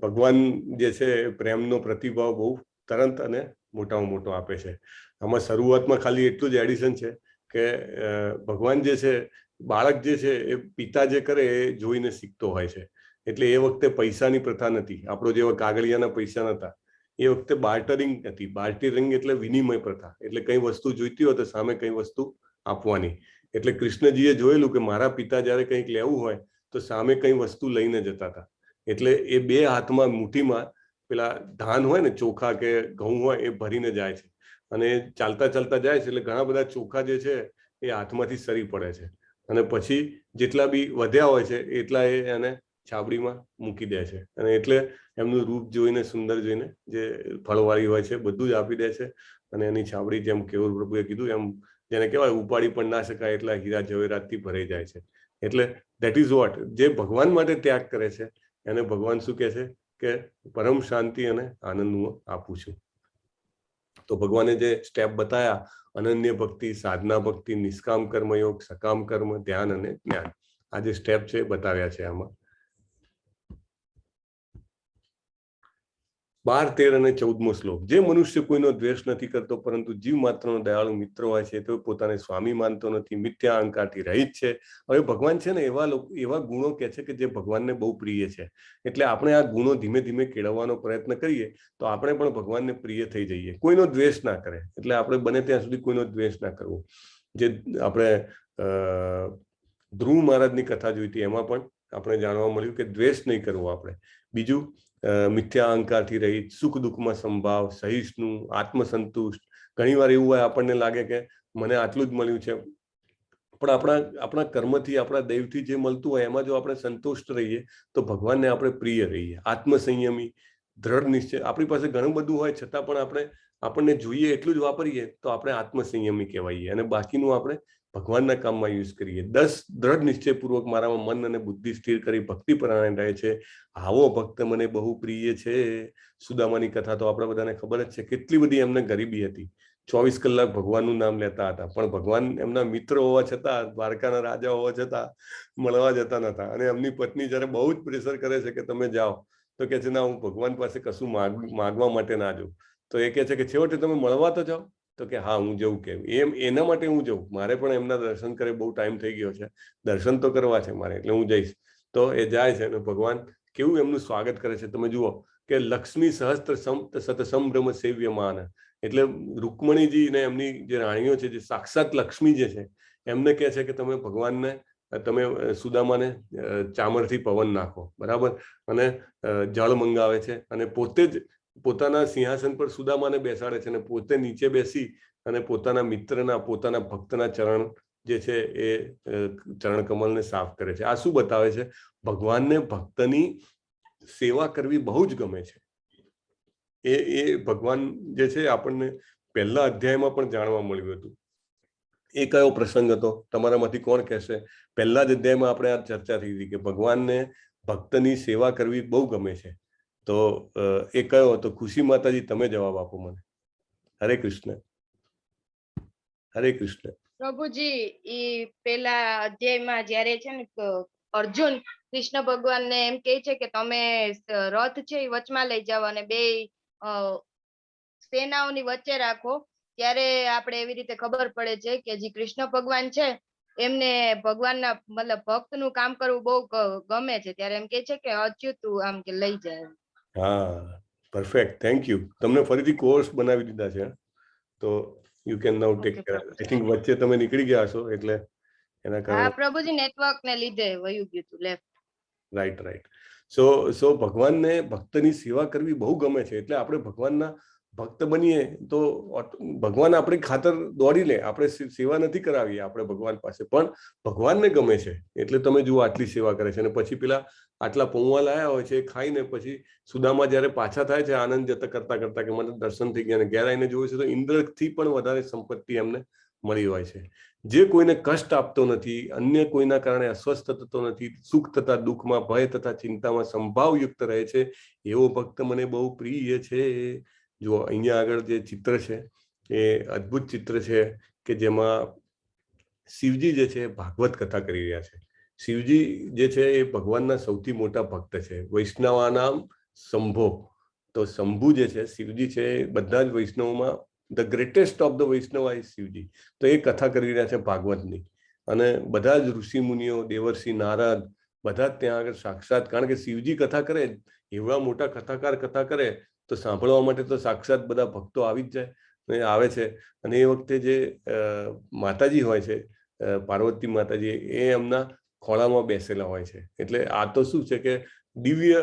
ભગવાન જે છે પ્રેમનો પ્રતિભાવ બહુ તરત અને મોટામાં મોટો આપે છે. આમાં શરૂઆતમાં ખાલી એટલું જ એડિશન છે કે ભગવાન જે છે, બાળક જે છે એ પિતા જે કરે એ જોઈને શીખતો હોય છે. એટલે એ વખતે પૈસાની પ્રથા નથી, આપણો જેવા કાગળિયાના પૈસા નતા. એ વખતે બાર્ટરિંગ હતી. બાર્ટરિંગ એટલે વિનિમય પ્રથા, એટલે કઈ વસ્તુ જોઈતી હોય તો સામે કઈ વસ્તુ આપવાની. એટલે કૃષ્ણજીએ જોયેલું કે મારા પિતા જયારે કંઈક લેવું હોય તો સામે કઈ વસ્તુ લઈને જતા હતા. એટલે એ બે હાથમાં મુઠ્ઠીમાં પેલા ધાન હોય ને, ચોખા કે ઘઉં હોય, એ ભરીને જાય છે અને ચાલતા ચાલતા જાય છે. એટલે ઘણા બધા ચોખા જે છે એ હાથમાંથી સરી પડે છે અને પછી જેટલા બી વધ્યા હોય છે એટલા એ એને છાબડીમાં મૂકી દે છે. અને એટલે એમનું રૂપ જોઈને, સુંદર જોઈને, જે ફળવાળી હોય છે બધું જ આપી દે છે અને એની છાબડી, જેમ કેવલ પ્રભુએ કીધું એમ, જેને કહેવાય ઉપાડી પણ ના શકાય એટલા હીરા જવેરાતથી ભરાઈ જાય છે. એટલે દેટ ઇઝ વોટ, જે ભગવાન માટે ત્યાગ કરે છે એને ભગવાન શું કહે છે કે પરમ શાંતિ અને આનંદ હું આપું છું. તો ભગવાને જે સ્ટેપ બતાયા, અનન્ય ભક્તિ, સાધના ભક્તિ, નિષ્કામ કર્મયોગ, સકામ કર્મ, ધ્યાન અને જ્ઞાન, આ જે સ્ટેપ છે બતાવ્યા છે આમાં. 12, 13 અને 14મો શ્લોક. જે મનુષ્ય કોઈનો દ્વેષ નથી કરતો પરંતુ જીવ માત્રનો દયાળુ મિત્ર હોય છે, તો પોતાને સ્વામી માનતો નથી, મિથ્યા અહંકારથી રહિત છે. હવે ભગવાન છે ને એવા ગુણો કહે છે કે જે ભગવાનને બહુ પ્રિય છે. એટલે આપણે આ ગુણો ધીમે ધીમે કેળવવાનો પ્રયત્ન કરીએ તો આપણે પણ ભગવાનને પ્રિય થઈ જઈએ. કોઈનો દ્વેષ ના કરે, એટલે આપણે બને ત્યાં સુધી કોઈનો દ્વેષ ના કરવો. જે આપણે ધ્રુવ મહારાજની કથા જોઈ હતી એમાં પણ આપણે જાણવા મળ્યું કે દ્વેષ નહીં કરવો આપણે. બીજું, મિથ્યા અહંકારથી રહિત, સુખ દુઃખમાં સંભાવ, સહિષ્ણુ, આત્મસંતુષ્ટ. ઘણી વાર એવું હોય આપણને લાગે કે મને આટલું જ મળ્યું છે, પણ આપણા કર્મથી, આપણા દૈવથી જે મળતું હોય એમાં જો આપણે સંતુષ્ટ રહીએ તો ભગવાનને આપણે પ્રિય રહીએ. આત્મસંયમી, દ્રઢ નિશ્ચય. આપણી પાસે ઘણું બધું હોય છતાં પણ આપણને જોઈએ એટલું જ વાપરીએ તો આપણે આત્મસંયમી કહેવાઈએ અને બાકીનું આપણે ભગવાનના કામમાં યુઝ કરીએ. 10, દ્રઢ નિશ્ચયપૂર્વક મારામાં મન અને બુદ્ધિ સ્થિર કરી ભક્તિ પરાયણ રહે છે, આવો ભક્ત મને બહુ પ્રિય છે. સુદામાની કથા તો આપણે બધાને ખબર જ છે, કેટલી બધી એમને ગરીબી હતી. 24 કલાક ભગવાનનું નામ લેતા હતા, પણ ભગવાન એમના મિત્ર હોવા છતાં, દ્વારકાના રાજા હોવા છતાં મળવા જતા નતા. અને એમની પત્ની જયારે બહુ જ પ્રેશર કરે છે કે તમે જાઓ, તો કે છે ના, હું ભગવાન પાસે કશું માગવા માટે ના જાઉં. તો એ કહે છે કે છેવટે તમે મળવા તો જાઓ. તો કે હા, હું જવું. કેમ? એના માટે હું જઉં, મારે પણ એમના દર્શન કરે બહુ ટાઈમ થઈ ગયો છે, દર્શન તો કરવા છે મારે, એટલે હું જઈશ. તો એ જાય છે અને ભગવાન કેવું એમનું સ્વાગત કરે છે તમે જુઓ કે લક્ષ્મી સહસ્ત્ર સત સંભ્રમ સેવ્યમાન. એટલે રૂકમણીજી ને એમની જે રાણીઓ છે, જે સાક્ષાત લક્ષ્મી જે છે, એમને કહે છે કે તમે ભગવાનને, તમે સુદામાને ચામરથી પવન નાખો, બરાબર, અને જળ મંગાવે છે અને પોતે જ પોતાના સિંહાસન પર સુદામાને બેસાડે છે અને પોતે નીચે બેસી અને પોતાના મિત્રના, પોતાના ભક્તના ચરણ જે છે એ ચરણ કમલને સાફ કરે છે. આ શું બતાવે છે? ભગવાનને ભક્તની સેવા કરવી બહુ જ ગમે છે. એ ભગવાન જે છે આપણને પહેલા અધ્યાયમાં પણ જાણવા મળ્યું હતું. એ કયો પ્રસંગ હતો? તમારામાંથી કોણ કહેશે? પહેલા જ અધ્યાયમાં આપણે આ ચર્ચા થઈ હતી કે ભગવાનને ભક્તની સેવા કરવી બહુ ગમે છે. તો એ કયો હતો? ખુશી માતાજી, તમે જવાબ આપો મને. હરે કૃષ્ણ. હરે કૃષ્ણ. પ્રભુજી, ઈ પેલા અધ્યાયમાં જયારે છે ને અર્જુન કૃષ્ણ ભગવાનને એમ કહે છે કે તમે રથ છે એ વચમાં લઈ જાઓ અને બે સેનાઓની વચ્ચે રાખો, ત્યારે આપણે એવી રીતે ખબર પડે છે કે જે કૃષ્ણ ભગવાન છે એમને ભગવાનના મતલબ ભક્તનું કામ કરવું બહુ ગમે છે. ત્યારે એમ કે છે કે અચ્યુતું આમ કે લઈ જાય. હા, પરફેક્ટ, થેન્ક યુ. તમને ફરીથી કોર્સ બનાવી દીધા છે, તો you can now take care. I think વચ્ચે તમે નીકળી ગયા છો એટલે એના કારણે. હા પ્રભુજી, નેટવર્ક ને લીધે વયું ગયું હતું લેફ્ટ. રાઈટ. સો ભગવાનને ભક્તની સેવા કરવી બહુ ગમે છે. એટલે આપણે ભગવાનના ભક્ત બનીએ તો ભગવાન આપણી ખાતર દોડી લે. આપણે સેવા નથી કરાવી આપણે ભગવાન પાસે, પણ ભગવાનને ગમે છે એટલે તમે જુઓ આટલી સેવા કરે છે. અને પછી પેલા આટલા પૌવા લાયા હોય છે, ખાઈને પછી સુદામા જયારે પાછા થાય છે આનંદ જતા કરતા કરતા કે મને દર્શન થઈ ગયા, અને ઘેર આવીને જોયું છે તો ઇન્દ્રથી પણ વધારે સંપત્તિ એમને મળી હોય છે. જે કોઈને કષ્ટ આપતો નથી, અન્ય કોઈના કારણે અસ્વસ્થ થતો નથી, સુખ તથા દુઃખમાં, ભય તથા ચિંતામાં સંભાવયુક્ત રહે છે, એવો ભક્ત મને બહુ પ્રિય છે. જો અહીંયા આગળ જે ચિત્ર છે એ અદ્ભુત ચિત્ર છે કે જેમાં શિવજી જે છે ભાગવત કથા કરી રહ્યા છે. શિવજી જે છે એ ભગવાનના સૌથી મોટા ભક્ત છે. વૈષ્ણવાનામ શંભો. તો શંભુ જે છે, શિવજી છે, બધા જ વૈષ્ણવમાં the greatest of the Vaishnava is Shivji. તો એ કથા કરી રહ્યા છે ભાગવતની, અને બધા જ ઋષિ મુનિઓ, દેવર્ષિ નારદ, બધા જ ત્યાં આગળ સાક્ષાત, કારણ કે શિવજી કથા કરે, એવા મોટા કથાકાર કથા કરે તો સાંભળવા માટે તો સાક્ષાત બધા ભક્તો આવી જ જાય આવે છે. અને એ વખતે જે માતાજી હોય છે, પાર્વતી માતાજી, એ એમના ખોળામાં બેસેલા હોય છે. એટલે આ તો શું છે કે દિવ્ય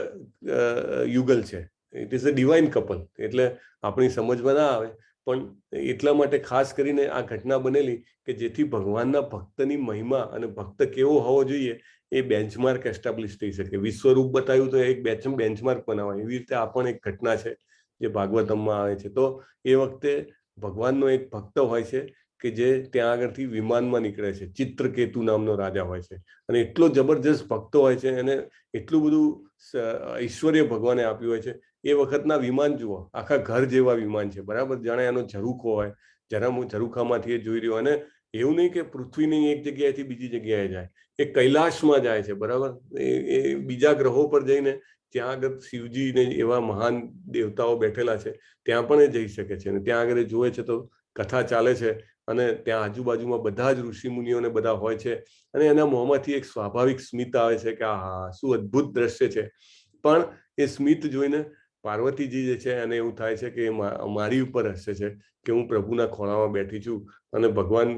યુગલ છે, it is a divine couple. એટલે આપણી સમજમાં ના આવે, પણ એટલા માટે ખાસ કરીને આ ઘટના બનેલી કે જેથી ભગવાનના ભક્તની મહિમા અને ભક્ત કેવો હોવો જોઈએ એ બેન્ચમાર્ક એસ્ટાબ્લિશ થઈ શકે. વિશ્વરૂપ બતાવ્યું તો એક બેન્ચમાર્ક બનાવાય. એવી રીતે આ પણ એક ઘટના છે જે ભાગવતમમાં આવે છે. તો એ વખતે ભગવાનનો એક ભક્ત હોય છે કે જે ત્યાં આગળથી વિમાનમાં નીકળે છે. ચિત્રકેતુ નામનો રાજા હોય છે, અને એટલો જબરજસ્ત ભક્તો હોય છે, અને એટલું બધું ઐશ્વર્ય ભગવાને આપ્યું હોય છે. એ વખતના વિમાન જુઓ, આખા ઘર જેવા વિમાન છે, બરાબર, જાણે એનો ઝરૂખો હોય, ઝરૂખામાંથી એ જોઈ રહ્યો. અને એવું નહીં કે પૃથ્વીની એક જગ્યાએથી બીજી જગ્યાએ જાય, એ કૈલાશમાં જાય છે, બરાબર. એ બીજા ગ્રહો પર જઈને ત્યાં આગળ શિવજી ને એવા મહાન દેવતાઓ બેઠેલા છે, ત્યાં પણ એ જઈ શકે છે. અને ત્યાં આગળ એ જોવે છે તો કથા ચાલે છે, અને ત્યાં આજુબાજુમાં બધા જ ઋષિ મુનિઓને બધા હોય છે, અને એના મોંમાંથી એક સ્વાભાવિક સ્મિત આવે છે કે આ શું અદ્ભુત દ્રશ્ય છે. પણ એ સ્મિત જોઈને પાર્વતીજી જે છે એને એવું થાય છે કે મારી ઉપર હસે છે કે હું પ્રભુના ખોળામાં બેઠી છું, અને ભગવાન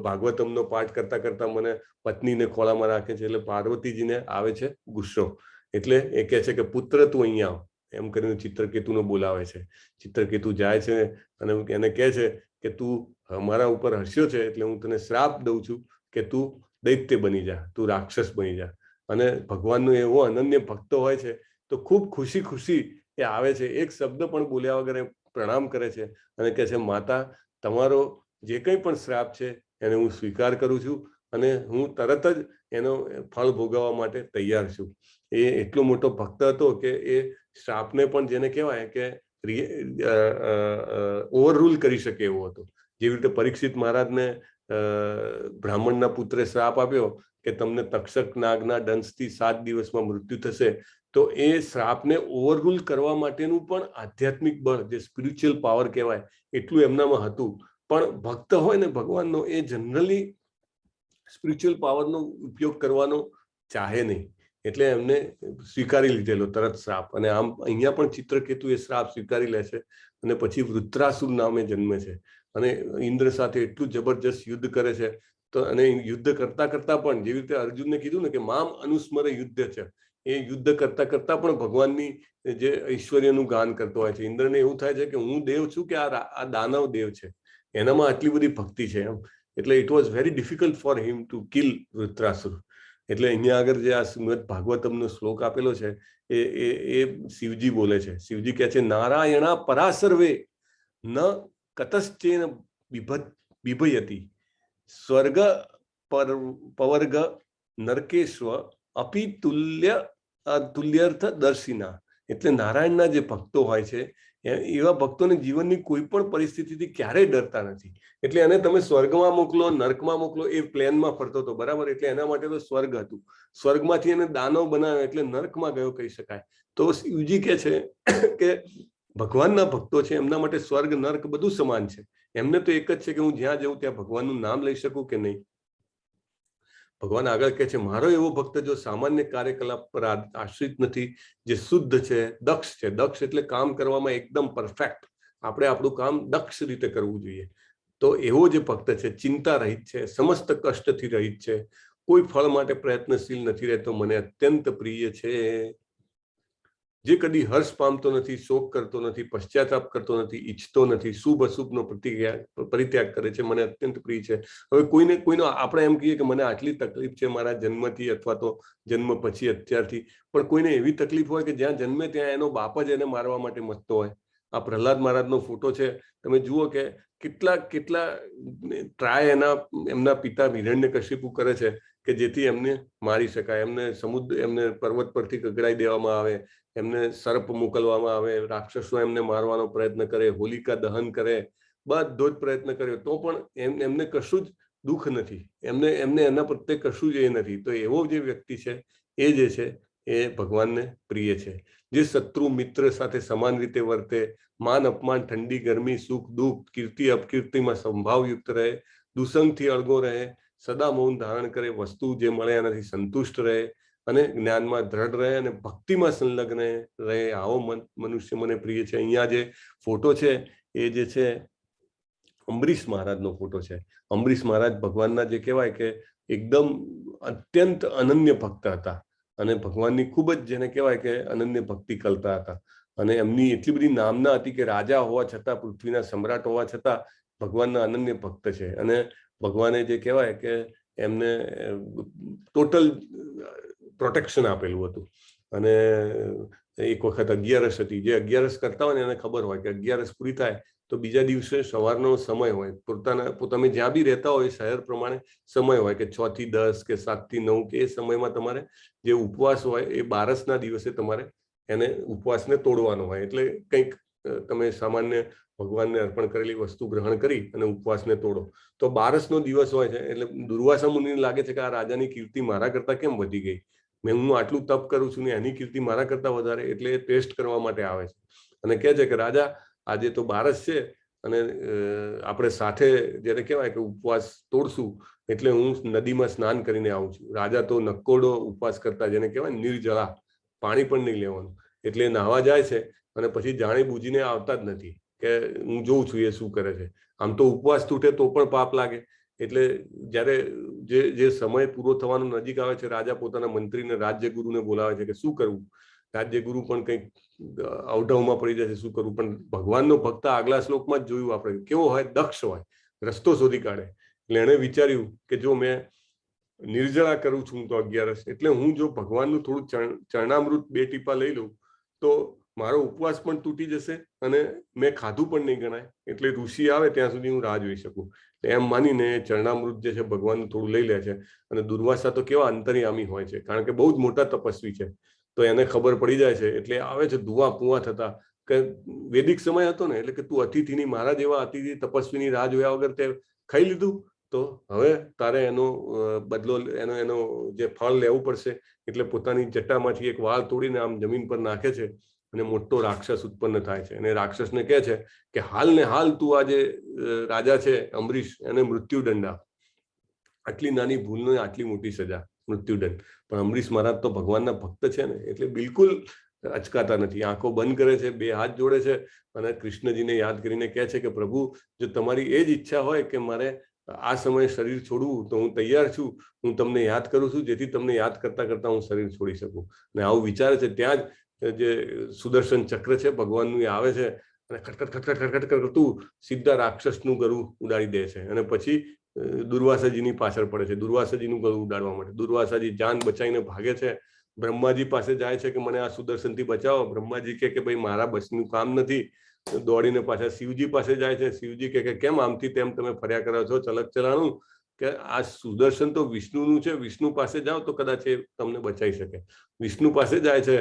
ભાગવતમનો પાઠ કરતા કરતા મને પત્નીને ખોળામાં રાખે છે. એટલે પાર્વતીજીને આવે છે ગુસ્સો. એટલે એ કહે છે કે પુત્ર તું અહીંયા આવ, એમ કરીને ચિત્રકેતુને બોલાવે છે. ચિત્રકેતુ જાય છે અને એને કહે છે કે તું મારા ઉપર હસ્યો છે, એટલે હું તને શ્રાપ દઉં છું કે તું દૈત્ય બની જા, તું રાક્ષસ બની જા. અને ભગવાનનો એવો અનન્ય ભક્ત હોય છે તો ખૂબ ખુશી ખુશી એ આવે છે, એક શબ્દ પણ બોલ્યા વગર પ્રણામ કરે છે, અને કહે છે માતા, તમારો જે કંઈ પણ શ્રાપ છે એને હું સ્વીકાર કરું છું, અને હું તરત જ એનો ફળ ભોગવવા માટે તૈયાર છું. એ એટલો મોટો ભક્ત હતો કે એ શ્રાપને પણ, જેને કહેવાય કે ઓવરરૂલ કરી શકે એવો હતો. જેવી રીતે પરીક્ષિત મહારાજને બ્રાહ્મણના પુત્રે શ્રાપ આપ્યો કે તમને તક્ષક નાગના દંશથી 7 દિવસમાં મૃત્યુ થશે, તો એ શ્રાપને ઓવરરૂલ કરવા માટેનું પણ આધ્યાત્મિક બળ, જે સ્પિરિચ્યુઅલ પાવર કહેવાય, એટલું એમનામાં હતું. પણ ભક્ત હોય ને ભગવાનનો, એ જનરલી સ્પિરિચ્યુઅલ પાવરનો ઉપયોગ કરવાનો ચાહે નહીં, એટલે એમને સ્વીકારી લીધેલો તરત શ્રાપ. અને આમ અહીંયા પણ ચિત્રકેતુ એ શ્રાપ સ્વીકારી લે છે, અને પછી વૃત્રાસુર નામે જન્મે છે, અને ઇન્દ્ર સાથે એટલું જબરજસ્ત યુદ્ધ કરે છે. તો અને યુદ્ધ કરતા કરતા પણ, જેવી રીતે અર્જુનને કીધું ને કે મામ અનુસ્મર યુદ્ધ છે, એ યુદ્ધ કરતા કરતા પણ ભગવાનની જે ઐશ્વર્યનું ગાન કરતો હોય છે. ઇન્દ્રને એવું થાય છે કે હું દેવ છું કે આ દાનવ દેવ છે, એનામાં આટલી બધી ભક્તિ છે એમ. એટલે it was very difficult for him to kill Vritrasura. એટલે અહીંયા આગળ જે આ શ્રીમદ ભાગવતમનો શ્લોક આપેલો છે એ શિવજી બોલે છે. શિવજી કહે છે નારાયણા પરાસર્વે ન કતશ્ચેન બિભયતિ સ્વર્ગ પવર્ગ નરકેશ્વ અપી તુલ્યર્થ દર્શિના. એટલે નારાયણના જે ભક્તો હોય છે એવા ભક્તોને જીવનની કોઈ પણ પરિસ્થિતિથી ક્યારેય ડરતા નથી. એટલે એને તમે સ્વર્ગમાં મોકલો, નર્કમાં મોકલો, એ પ્લેનમાં ફરતો હતો, બરાબર. એટલે એના માટે તો સ્વર્ગ હતું, સ્વર્ગમાંથી એને દાનવ બનાવ્યો એટલે નર્કમાં ગયો કહી શકાય. તો શિવજી કહે છે કે ભગવાનના ભક્તો છે એમના માટે સ્વર્ગ નર્ક બધું સમાન છે. એમને તો એક જ છે કે હું જ્યાં જઉં ત્યાં ભગવાનનું નામ લઈ શકું કે નહીં. ભગવાન આગળ કહે છે મારો એવો ભક્ત જો સામાન્ય કાર્યકલાપ પર આશ્રિત નથી, જે શુદ્ધ છે, દક્ષ છે. દક્ષ એટલે કામ કરવામાં એકદમ પરફેક્ટ, આપણે આપણું કામ દક્ષ રીતે કરવું જોઈએ. તો એવો જે ભક્ત છે, ચિંતા રહિત છે, સમસ્ત કષ્ટથી રહિત છે, કોઈ ફળ માટે પ્રયત્નશીલ નથી રહેતો, મને અત્યંત પ્રિય છે, જે કદી હર્ષ પામતો નથી, શોક કરતો નથી, પશ્ચાતાપ કરતો નથી, ઈચ્છતો નથી, શુભ અશુભનો પરિત્યાગ કરે છે, મને અત્યંત પ્રિય છે. હવે કોઈનો આપણે એમ કહીએ કે મને આટલી તકલીફ છે મારા જન્મથી અથવા તો જન્મ પછી અત્યારથી, પણ કોઈને એવી તકલીફ હોય કે જ્યાં જન્મે ત્યાં એનો બાપ જ એને મારવા માટે મથતો હોય. આ પ્રહલાદ મહારાજનો ફોટો છે, તમે જુઓ કે કેટલા ટ્રાય એમના પિતા હિરણ્યકશિપુ કરે છે કે જેથી એમને મારી શકાય. એમને પર્વત પરથી કગડાઈ દેવામાં આવે, એમને સર્પ મોકલવામાં આવે, રાક્ષસો એમને મારવાનો પ્રયત્ન કરે, હોલિકા દહન કરે, બધો જ પ્રયત્ન કર્યો, તો પણ એમને કશું જ દુઃખ નથી, એમને એના પ્રત્યે કશું જ એ નથી. તો એવો જે વ્યક્તિ છે એ જે છે એ ભગવાનને પ્રિય છે, જે શત્રુ મિત્ર સાથે સમાન રીતે વર્તે, માન અપમાન, ઠંડી ગરમી, સુખ દુઃખ, કીર્તિ અપકીર્તિમાં સંભાવયુક્ત રહે, દુસંગથી અળગો રહે, સદા મૌન ધારણ કરે, વસ્તુ જે મળે એનાથી સંતુષ્ટ રહે, અને જ્ઞાનમાં દ્રઢ રહે અને ભક્તિમાં સંલગ્ન રહે આવો મનુષ્ય મને પ્રિય છે. અહીંયા જે ફોટો છે એ જે છે અંબરીશ મહારાજનો ફોટો છે. અંબરીશ મહારાજ ભગવાનના જે કહેવાય કે એકદમ અત્યંત અનન્ય ભક્ત હતા અને ભગવાનની ખૂબ જ જેને કહેવાય કે અનન્ય ભક્તિ કરતા હતા અને એમની એટલી બધી નામના હતી કે રાજા હોવા છતાં, પૃથ્વીના સમ્રાટ હોવા છતાં ભગવાનના અનન્ય ભક્ત છે. અને ભગવાને જે કહેવાય કે એમને ટોટલ પ્રોટેક્શન આપેલું હતું. અને એક વખત 11 હતી, જે 11 કરતા હોય ને એને ખબર હોય કે 11 પૂરી થાય તો બીજા દિવસે સવારનો સમય હોય, તમે જ્યાં બી રહેતા હોય શહેર પ્રમાણે સમય હોય કે 6 થી 10 કે 7 થી 9 કે એ સમયમાં તમારે જે ઉપવાસ હોય એ 12ના દિવસે તમારે એને ઉપવાસને તોડવાનો હોય. એટલે કંઈક તમે સામાન્ય ભગવાનને અર્પણ કરેલી વસ્તુ ગ્રહણ કરી અને ઉપવાસને તોડો તો 12નો દિવસ હોય છે. એટલે દુર્વાસા મુનિને લાગે છે કે આ રાજાની કીર્તિ મારા કરતા કેમ વધી ગઈ, હું આટલું તપ કરું છું ને એની કીર્તિ મારા કરતા વધારે, એટલે એ ટેસ્ટ કરવા માટે આવે છે અને કહે છે કે રાજા આજે તો 12 છે અને આપણે સાથે જ્યારે કહેવાય કે ઉપવાસ તોડશું એટલે હું નદીમાં સ્નાન કરીને આવું છું. રાજા તો નકોડો ઉપવાસ કરતા, જેને કહેવાય નિર્જળા, પાણી પણ નહીં લેવાનું, એટલે નાહવા જાય છે અને પછી જાણી બૂજીને આવતા જ નથી કે હું જોઉં છું એ શું કરે છે. આમ તો ઉપવાસ તૂટે તો પણ પાપ લાગે. એટલે જ્યારે જે સમય પૂરો થવાનો નજીક આવે છે, રાજા પોતાના મંત્રીને રાજ્યગુરુને બોલાવે છે કે શું કરવું. રાજ્યગુરુ પણ કંઈક અવઢવમાં પડી જાય છે શું કરવું. પણ ભગવાનનો ભક્ત આગલા શ્લોકમાં જ જોયું આપણે કેવો હોય, દક્ષ હોય, રસ્તો શોધી કાઢે. એટલે એણે વિચાર્યું કે જો મેં નિર્જળા કરું છું તો 11 એટલે હું જો ભગવાનનું થોડું ચરણામૃત 2 ટીપા લઈ લઉં તો મારો ઉપવાસ પણ તૂટી જશે અને મેં ખાધું પણ નહીં ગણાય. એટલે ઋષિ આવે ત્યાં સુધી હું રાહ જોઈ શકું. એમ માનીને ચરણામૃત જે છે ભગવાનનું થોડું લઈ લે છે. અને દુર્વાસા તો કેવા અંતર્યામી હોય છે, કારણ કે બહુ જ મોટા તપસ્વી છે. તો એને ખબર પડી જાય છે એટલે આવે છે ધુઆ પુઆ થતા કે વૈદિક સમય હતો ને, એટલે કે તું અતિથિની, મારા જેવા અતિથિ તપસ્વીની રાહ જોયા વગર તે ખાઈ લીધું તો હવે તારે એનો બદલો, એનો જે ફળ લેવું પડશે. એટલે પોતાની જટામાંથી એક વાળ તોડીને આમ જમીન પર નાખે છે અને મોટો રાક્ષસ ઉત્પન્ન થાય છે. અને રાક્ષસને કહે છે કે હાલ ને હાલ તું આ જે રાજા છે અંબરીશ એને મૃત્યુદંડ આપ. આટલી નાની ભૂલને આટલી મોટી સજા, મૃત્યુદંડ. પણ અંબરીશ મહારાજ તો ભગવાનના ભક્ત છે ને, એટલે બિલકુલ અચકાતા નથી, આંખો બંધ કરે છે, 2 હાથ જોડે છે અને કૃષ્ણજીને યાદ કરીને કહે છે કે પ્રભુ જો તમારી એ જ ઈચ્છા હોય કે મારે આ સમયે શરીર છોડવું તો હું તૈયાર છું, હું તમને યાદ કરું છું જેથી તમને યાદ કરતા કરતા હું શરીર છોડી શકું. અને આવું વિચારે છે ત્યાં જ જે સુદર્શન ચક્ર છે ભગવાનનું એ આવે છે અને ખટખટ ખટખટ ખટખટ કરતું સીધા રાક્ષસનું ગળું ઉડાડી દે છે. અને પછી દુર્વાસાજીની પાછળ પડે છે, દુર્વાસાજીનું ગળું ઉડાડવા માટે. દુર્વાસાજી જાન બચાવીને ભાગે છે, બ્રહ્માજી પાસે જાય છે કે મને આ સુદર્શનથી બચાવો. બ્રહ્માજી કે ભાઈ મારા બસનું કામ નથી. દોડીને પાછા શિવજી પાસે જાય છે. શિવજી કે કેમ આમથી તેમ તમે ફર્યા કરો છો ચલક ચલાણું, કે આ સુદર્શન તો વિષ્ણુનું છે, વિષ્ણુ પાસે જાઓ તો કદાચ એ તમને બચાવી શકે. વિષ્ણુ પાસે જાય છે,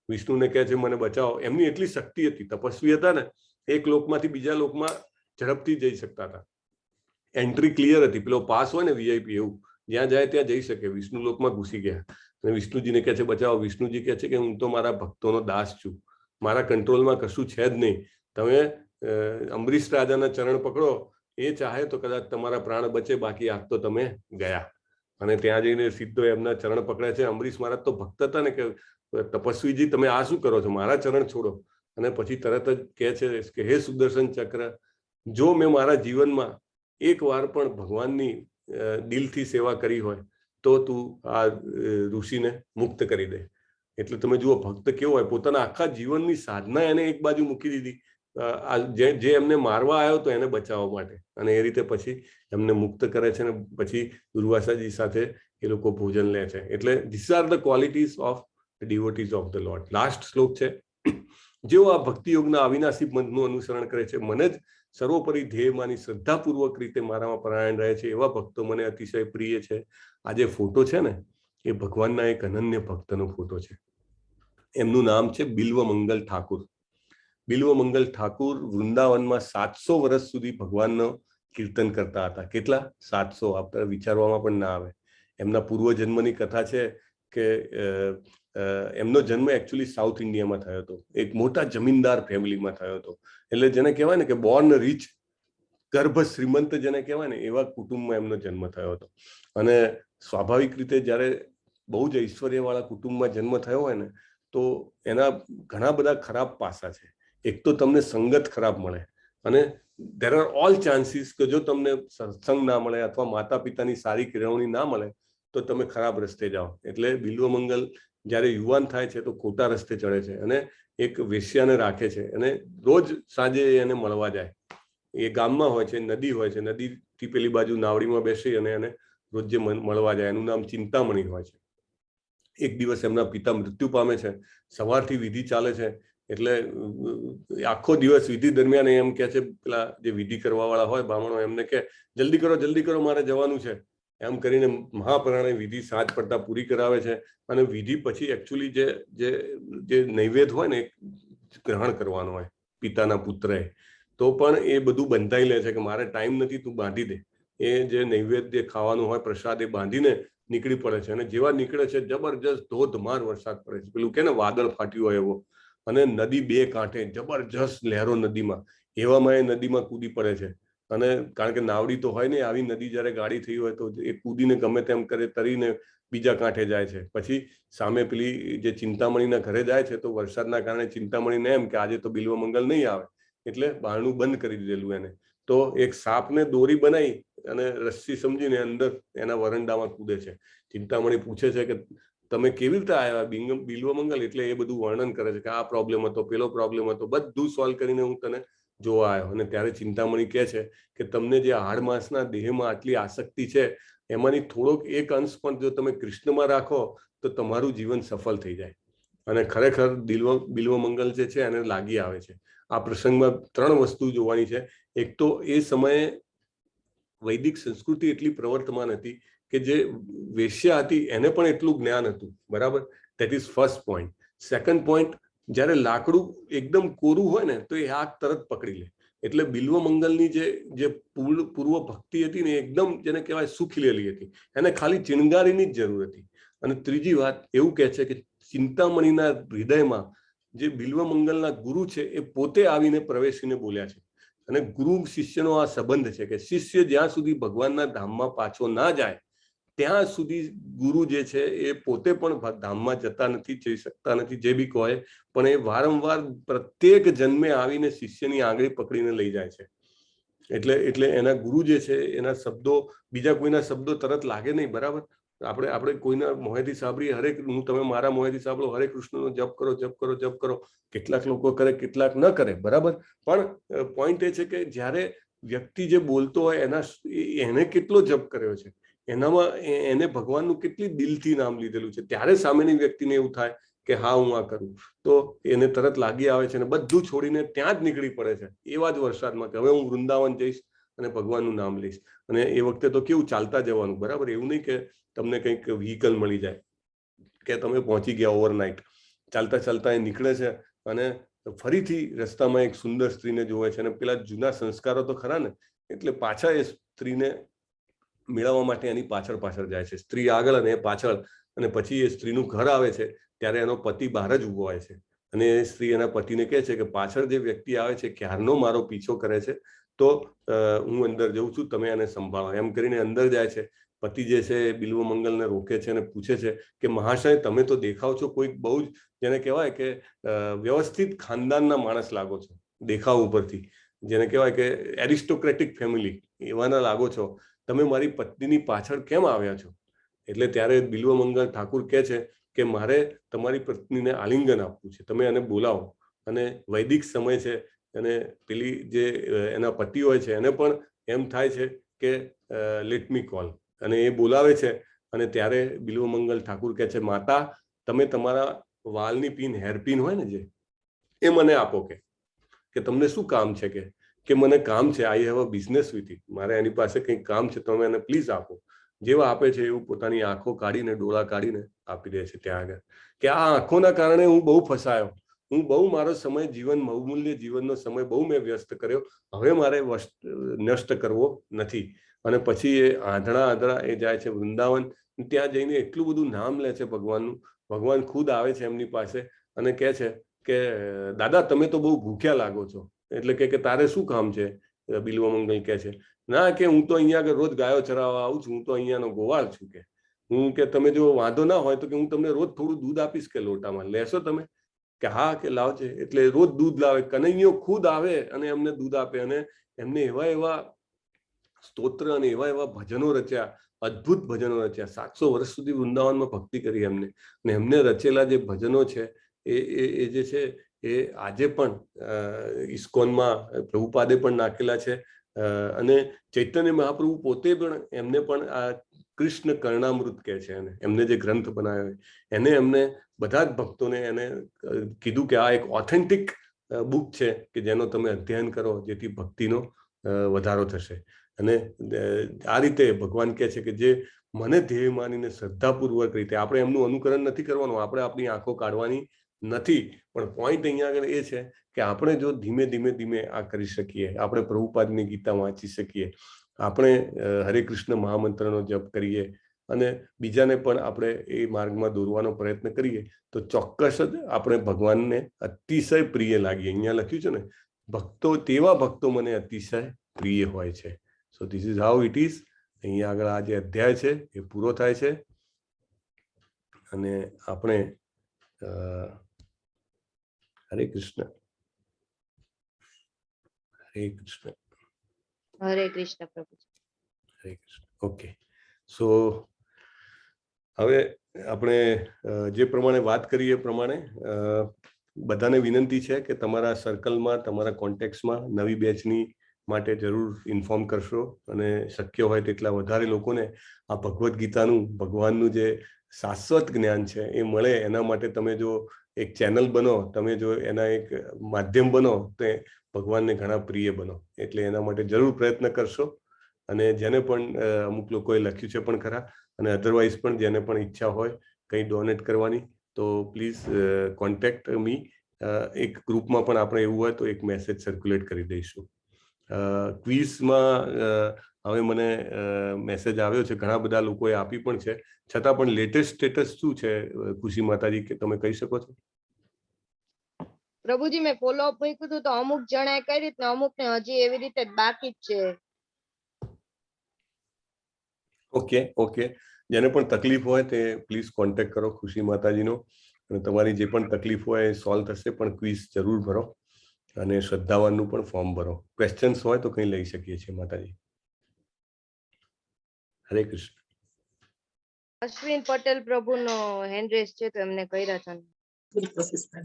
વિષ્ણુને કહે છે મને બચાવો. એમની એટલી શક્તિ હતી, તપસ્વી હતા ને, એક લોકમાંથી બીજા લોકમાં ઝડપથી જઈ શકતા હતા. એન્ટ્રી ક્લિયર હતી, પેલો પાસ હોય ને વીઆઈપી, એવું જ્યાં જાય ત્યાં જઈ શકે. વિષ્ણુ લોકમાં ઘૂસી ગયા અને વિષ્ણુજીને કહે છે બચાવો. વિષ્ણુજી કહે છે કે હું તો મારા ભક્તોનો દાસ છું, મારા કંટ્રોલમાં કશું છે જ નહીં. તમે અંબરીશ રાજાના ચરણ પકડો, એ ચાહે તો કદાચ તમારા પ્રાણ બચે, બાકી આજ તો તમે ગયા. અને ત્યાં જઈને સીધો એમના ચરણ પકડે છે. અંબરીશ મહારાજ તો ભક્ત હતા ને કે તપસ્વીજી તમે આ શું કરો છો, મારા ચરણ છોડો. અને પછી તરત જ કહે છે કે હે સુદર્શન ચક્ર, જો મેં મારા જીવનમાં એક વાર પણ ભગવાનની દિલથી સેવા કરી હોય તો તું આ ઋષિને મુક્ત કરી દે. એટલે તમે જુઓ ભક્ત કેવો હોય, પોતાના આખા જીવનની સાધના એને એક બાજુ મૂકી દીધી, જે એમને મારવા આવ્યો તો એને બચાવવા માટે. અને એ રીતે પછી એમને મુક્ત કરે છે ને પછી દુર્વાસાજી સાથે એ લોકો ભોજન લે છે. એટલે these are the qualities of devotees of the Lord. Last શ્લોક છે, જેઓ આ ભક્તિ યોગના અવિનાશી પંથનું અનુસરણ કરે છે, મને જ સર્વોપરી ધ્યેયમાંની શ્રદ્ધાપૂર્વક રીતે મારામાં પરાયણ રહે છે, એવા ભક્તો મને અતિશય પ્રિય છે. આ જે ફોટો છે ને એ ભગવાનના એક અનન્ય ભક્તનો ફોટો છે. એમનું નામ છે બિલ્વમંગલ ઠાકુર. બિલ્વમંગલ ઠાકુર વૃંદાવનમાં 700 વર્ષ સુધી ભગવાનનો કીર્તન કરતા હતા. કેટલા? 700. આપણે વિચારવામાં પણ ના આવે. એમના પૂર્વજન્મની કથા છે કે એમનો જન્મ એકચ્યુઅલી સાઉથ ઇન્ડિયામાં થયો હતો, એક મોટા જમીનદાર ફેમિલીમાં થયો હતો. એટલે જેને કહેવાય ને કે બોર્ન રીચ, ગર્ભ શ્રીમંત જેને કહેવાય ને એવા કુટુંબમાં એમનો જન્મ થયો હતો. અને સ્વાભાવિક રીતે જ્યારે બહુ જ ઐશ્વર્યવાળા કુટુંબમાં જન્મ થયો હોય ને તો એના ઘણા બધા ખરાબ પાસા છે. એક તો તમને સંગત ખરાબ મળે, અને there are all chances કે જો તમને સત્સંગ ના મળે અથવા માતા પિતાની સારી કેળવણી ના મળે તો તમે ખરાબ રસ્તે જાઓ. એટલે બિલ્વમંગલ જ્યારે યુવાન થાય છે તો ખોટા રસ્તે ચડે છે અને એક વેશ્યાને રાખે છે અને રોજ સાંજે એને મળવા જાય. એ ગામમાં હોય છે, નદી હોય છે, નદીથી પેલી બાજુ નાવડીમાં બેસી અને એને રોજ જે મળવા જાય. એનું નામ ચિંતામણી હોય છે. એક દિવસ એમના પિતા મૃત્યુ પામે છે, સવારથી વિધિ ચાલે છે, એટલે આખો દિવસ વિધિ દરમિયાન એમ કે છે, પેલા જે વિધિ કરવા વાળા હોય બ્રાહ્મણો એમને કે જલ્દી કરો મારે જવાનું છે. એમ કરીને મહાપ્રાણે વિધિ સાંજ પડતા પૂરી કરાવે છે અને વિધિ પછી એકચ્યુઅલી જે નૈવેદ્ય હોય ને ગ્રહણ કરવાનો હોય પિતાના પુત્રએ, તો પણ એ બધું બંધાઈ લે છે કે મારે ટાઈમ નથી, તું બાંધી દે. એ જે નૈવેદ્ય ખાવાનું હોય પ્રસાદ એ બાંધીને નીકળી પડે છે અને જેવા નીકળે છે જબરજસ્ત ધોધમાર વરસાદ પડે છે, પેલું કે ને વાદળ ફાટ્યું હોય એવો, અને નદી બે કાંઠે જબરજસ્ત લહેરો નદીમાં. એવામાં એ નદીમાં કૂદી પડે છે અને કારણ કે નાવડી તો હોય ને, આવી નદી જયારે ગાડી થઈ હોય તો એ કૂદીને ગમે તેમ કરે તરીને બીજા કાંઠે જાય છે. પછી સામે પેલી જે ચિંતામણીના ઘરે જાય છે તો વરસાદના કારણે ચિંતામણીને એમ કે આજે તો બિલ્વમંગલ નહીં આવે, એટલે બારણું બંધ કરી દીધેલું એને. તો એક સાપને દોરી બનાવી અને રસ્સી સમજીને અંદર એના વરંડામાં કૂદે છે. ચિંતામણી પૂછે છે કે તમે કેવી રીતે આવ્યા બિલ્વમંગલ? એટલે એ બધું વર્ણન કરે છે કે આ પ્રોબ્લેમ હતો, પેલો પ્રોબ્લેમ હતો, બધું સોલ્વ કરીને હું તને જોવા આવ્યો. અને ત્યારે ચિંતામણી કહે છે કે તમને જે હાડ માંસના દેહમાં આટલી આસક્તિ છે એમાંની થોડોક એક અંશ પણ જો તમે કૃષ્ણમાં રાખો તો તમારું જીવન સફળ થઈ જાય. અને ખરેખર બિલ્વમંગલ જે છે એને લાગી આવે છે. આ પ્રસંગમાં 3 વસ્તુ જોવાની છે. એક તો એ સમયે વૈદિક સંસ્કૃતિ એટલી પ્રવર્તમાન હતી કે જે વેશ્યા હતી એને પણ એટલું જ્ઞાન હતું, બરાબર? That is first point. Second point, જ્યારે લાકડું એકદમ કોરું હોય ને તો એ આગ તરત પકડી લે. એટલે બિલ્વમંગલની જે પૂર્વ ભક્તિ હતી ને એકદમ જેને કહેવાય સુખીલેલી હતી, એને ખાલી ચિણગારીની જ જરૂર હતી. અને ત્રીજી વાત એવું કહે છે કે ચિંતામણીના હૃદયમાં જે બિલ્વમંગલના ગુરુ છે એ પોતે આવીને પ્રવેશીને બોલ્યા છે. અને ગુરુ શિષ્યનો આ સંબંધ છે કે શિષ્ય જ્યાં સુધી ભગવાનના ધામમાં પાછો ના જાય ત્યાં સુધી ગુરુ જે છે એ પોતે પણ ધામમાં જતા નથી, જઈ શકતા નથી, જે બી કહે, પણ એ વારંવાર પ્રત્યેક જન્મે આવીને શિષ્યની આંગળી પકડીને લઈ જાય છે. એટલે એના ગુરુ જે છે એના શબ્દો બીજા કોઈના શબ્દો તરત લાગે નહીં, બરાબર? આપણે કોઈના મોહેથી સાંભળીએ, તમે મારા મોહેથી સાંભળો, હરે કૃષ્ણનો જપ કરો. કેટલાક લોકો કરે, કેટલાક ન કરે, બરાબર? પણ પોઈન્ટ એ છે કે જ્યારે વ્યક્તિ જે બોલતો હોય એને કેટલો જપ કર્યો છે, એનામાં એને ભગવાનનું કેટલી દિલથી નામ લીધેલું છે, ત્યારે સામેની વ્યક્તિને એવું થાય કે હા હું આ કરું, તો એને તરત લાગી આવે છે અને બધું છોડીને ત્યાં જ નીકળી પડે છે એવા જ વરસાદમાં કે હવે હું વૃંદાવન જઈશ અને ભગવાનનું નામ લઈશ. અને એ વખતે તો કેવું ચાલતા જવાનું, બરાબર? એવું નહીં કે તમને કંઈક વ્હીકલ મળી જાય કે તમે પહોંચી ગયા ઓવરનાઇટ. ચાલતા ચાલતા એ નીકળે છે અને ફરીથી રસ્તામાં એક સુંદર સ્ત્રીને જોવે છે અને પેલા જૂના સંસ્કારો તો ખરા ને, એટલે પાછા એ સ્ત્રીને મેળવવા માટે એની પાછળ જાય છે. સ્ત્રી આગળ અને એ પાછળ. અને પછી એ સ્ત્રીનું ઘર આવે છે ત્યારે એનો પતિ બહાર જ ઉભો હોય છે અને એ સ્ત્રી એના પતિને કહે છે કે પાછળ જે વ્યક્તિ આવે છે ક્યારનો મારો પીછો કરે છે, તો હું અંદર જઉં છું, તમે એને સંભાળો. એમ કરીને અંદર જાય છે. પતિ જે છે એ બિલ્વમંગલને રોકે છે અને પૂછે છે કે મહાશય તમે તો દેખાવ છો કોઈક બહુ જ જેને કહેવાય કે વ્યવસ્થિત ખાનદાનના માણસ લાગો છો, દેખાવ ઉપરથી જેને કહેવાય કે એરિસ્ટોક્રેટિક ફેમિલી એવાના લાગો છો, તમે મારી પત્નીની પાછળ કેમ આવ્યા છો? એટલે ત્યારે બિલ્વમંગલ ઠાકુર કહે છે કે મારે તમારી પત્નીને આલિંગન આપવું છે, તમે એને બોલાવો. અને વૈદિક સમય છે અને પેલી જે એના પતિ હોય છે એને પણ એમ થાય છે કે લેટ મી કોલ, અને એ બોલાવે છે. અને ત્યારે બિલ્વમંગલ ઠાકુર કહે છે માતા તમે તમારા વાલની પિન, હેરપિન હોય ને જે, એ મને આપો. કે તમને શું કામ છે? કે મને કામ છે, I have a business with it, મારે એની પાસે કંઈક કામ છે, તમે એને પ્લીઝ આપો. જેવા આપે છે એવું પોતાની આંખો કાઢીને ડોળા કાઢીને આપી દે છે ત્યાં આગળ. કે આ આંખોના કારણે હું બહુ ફસાયો, હું બહુ મારો સમય બહુમૂલ્ય જીવનનો સમય બહુ મેં વ્યસ્ત કર્યો, હવે મારે નષ્ટ કરવો નથી. અને પછી એ આંધળા એ જાય છે વૃંદાવન. ત્યાં જઈને એટલું બધું નામ લે છે ભગવાનનું. ભગવાન ખુદ આવે છે એમની પાસે અને કહે છે કે દાદા તમે તો બહુ ભૂખ્યા લાગો છો. એટલે કે તારે શું કામ છે? બિલ્વમંગલ કહે છે ના, કે હું તો અહીંયા આગળ રોજ ગાયો ચરાવવા આવું છું, હું તો અહીંયાનો ગોવાળ છું. કે હું કે તમે જો વાંધો ના હોય તો કે હું તમને રોજ થોડું દૂધ આપીશ કે લોટામાં, લેશો તમે? કે હા કે લાવજે. એટલે રોજ દૂધ લાવે, કનૈયો ખુદ આવે અને એમને દૂધ આપે. અને એમને એવા એવા સ્તોત્ર અને એવા એવા ભજનો રચ્યા, અદ્ભુત ભજનો રચ્યા. 700 વર્ષ સુધી વૃંદાવનમાં ભક્તિ કરી એમને. અને એમને રચેલા જે ભજનો છે એ જે છે એ આજે પણ ઇસ્કોનમાં પ્રભુપાદે પણ નાખેલા છે. અને ચૈતન્ય મહાપ્રભુ પોતે પણ એમને પણ આ કૃષ્ણ કર્ણામૃત કહે છે એને, એમને જે ગ્રંથ બનાવ્યો એને એમને બધા જ ભક્તોને એને કીધું કે આ એક ઓથેન્ટિક બુક છે કે જેનો તમે અધ્યયન કરો જેથી ભક્તિનો વધારો થશે. અને આ રીતે ભગવાન કહે છે કે જે મને ધ્યેય માનીને શ્રદ્ધાપૂર્વક રીતે, આપણે એમનું અનુકરણ નથી કરવાનું, આપણે આપણી આંખો કાઢવાની નથી, પણ પોઈન્ટ અહીંયા આગળ એ છે કે આપણે જો ધીમે ધીમે ધીમે આ કરી શકીએ, આપણે પ્રભુપાદની ગીતા વાંચી શકીએ, આપણે હરે કૃષ્ણ મહામંત્રનો જપ કરીએ અને બીજાને પણ આપણે એ માર્ગમાં દોરવાનો પ્રયત્ન કરીએ તો ચોક્કસ જ આપણે ભગવાનને અતિશય પ્રિય લાગીએ. અહીંયા લખ્યું છે ને, ભક્તો તેવા ભક્તો મને અતિશય પ્રિય હોય છે. So this is how it is. અહીંયા આગળ આ જે અધ્યાય છે એ પૂરો થાય છે અને આપણે હરે કૃષ્ણ. હરે કૃષ્ણ. હરે કૃષ્ણ પ્રભુજી. હરે કૃષ્ણ. ઓકે. સો હવે આપણે જે પ્રમાણે વાત કરીએ એ પ્રમાણે બધાને વિનંતી છે કે તમારા સર્કલમાં, તમારા કોન્ટેક્ટ્સમાં નવી બેચની માટે જરૂર ઇન્ફોર્મ કરશો અને શક્ય હોય તેટલા વધારે લોકોને આ ભગવદ્ ગીતાનું, ભગવાનનું જે શાશ્વત જ્ઞાન છે એ મળે એના માટે તમે જો એક ચેનલ બનો, તમે જો એના એક માધ્યમ બનો તો ભગવાનને ઘણા પ્રિય બનો. એટલે એના માટે જરૂર પ્રયત્ન કરશો. અને જેને પણ અમુક લોકોએ લખ્યું છે પણ ખરા, અને અધરવાઇઝ પણ જેને પણ ઈચ્છા હોય કંઈ ડોનેટ કરવાની તો પ્લીઝ કોન્ટેક્ટ મી. એક ગ્રુપમાં પણ આપણે એવું હોય તો એક મેસેજ સર્ક્યુલેટ કરી દઈશું. ક્વિઝમાં હવે મને મેસેજ આવ્યો છે, ઘણા બધા લોકોએ આપી પણ છે, છતાં પણ લેટેસ્ટ સ્ટેટસ શું છે ખુશી માતાજી, કે તમે કહી શકો છો? પ્રભુજી મેં ફોલોઅપ મૂક્યું હતું તો અમુક જણાએ કરી રીતને, અમુકને હજી એવી રીતે જ બાકી જ છે. Okay okay. જેને પણ તકલીફ હોય તે પ્લીઝ કોન્ટેક્ટ કરો ખુશી માતાજીનો, અને તમારી જે પણ તકલીફ હોય એ સોલ્વ થશે. પણ ક્વિઝ જરૂર ભરો અને શ્રદ્ધાવાનનું પણ ફોર્મ ભરો. ક્વેશ્ચન્સ હોય તો કંઈ લઈ શકીએ છીએ માતાજી. હરે કૃષ્ણ. અશ્વિન પટેલ પ્રભુનો હેન્ડ રેસ છે તો એમને કર્યા છે.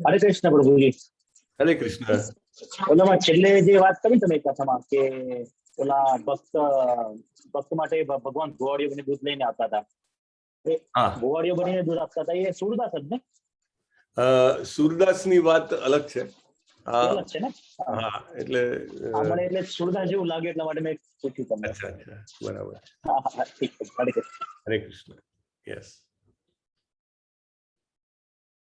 હરે કૃષ્ણ પ્રભુજી. હરે કૃષ્ણ. ઓલામાં છેલ્લે જે વાત કરી તમે કથામાં કે ઓલા ભક્ત માટે ભગવાન ગોવાળીઓ બની દૂધ લઈને આવતા હતા, ગોવાળીઓ બનીને દૂધ આપતા હતા, એ સુરદાસ જ ને? સુરદાસની વાત અલગ છે. અલગ છે ને? હા, એટલે મને એટલે સુરદાસ જેવું લાગે એટલા માટે મેં પૂછ્યું તમને. અચ્છા અચ્છા, બરાબર. ઠીક છે. હરે કૃષ્ણ. હરે કૃષ્ણ. યસ.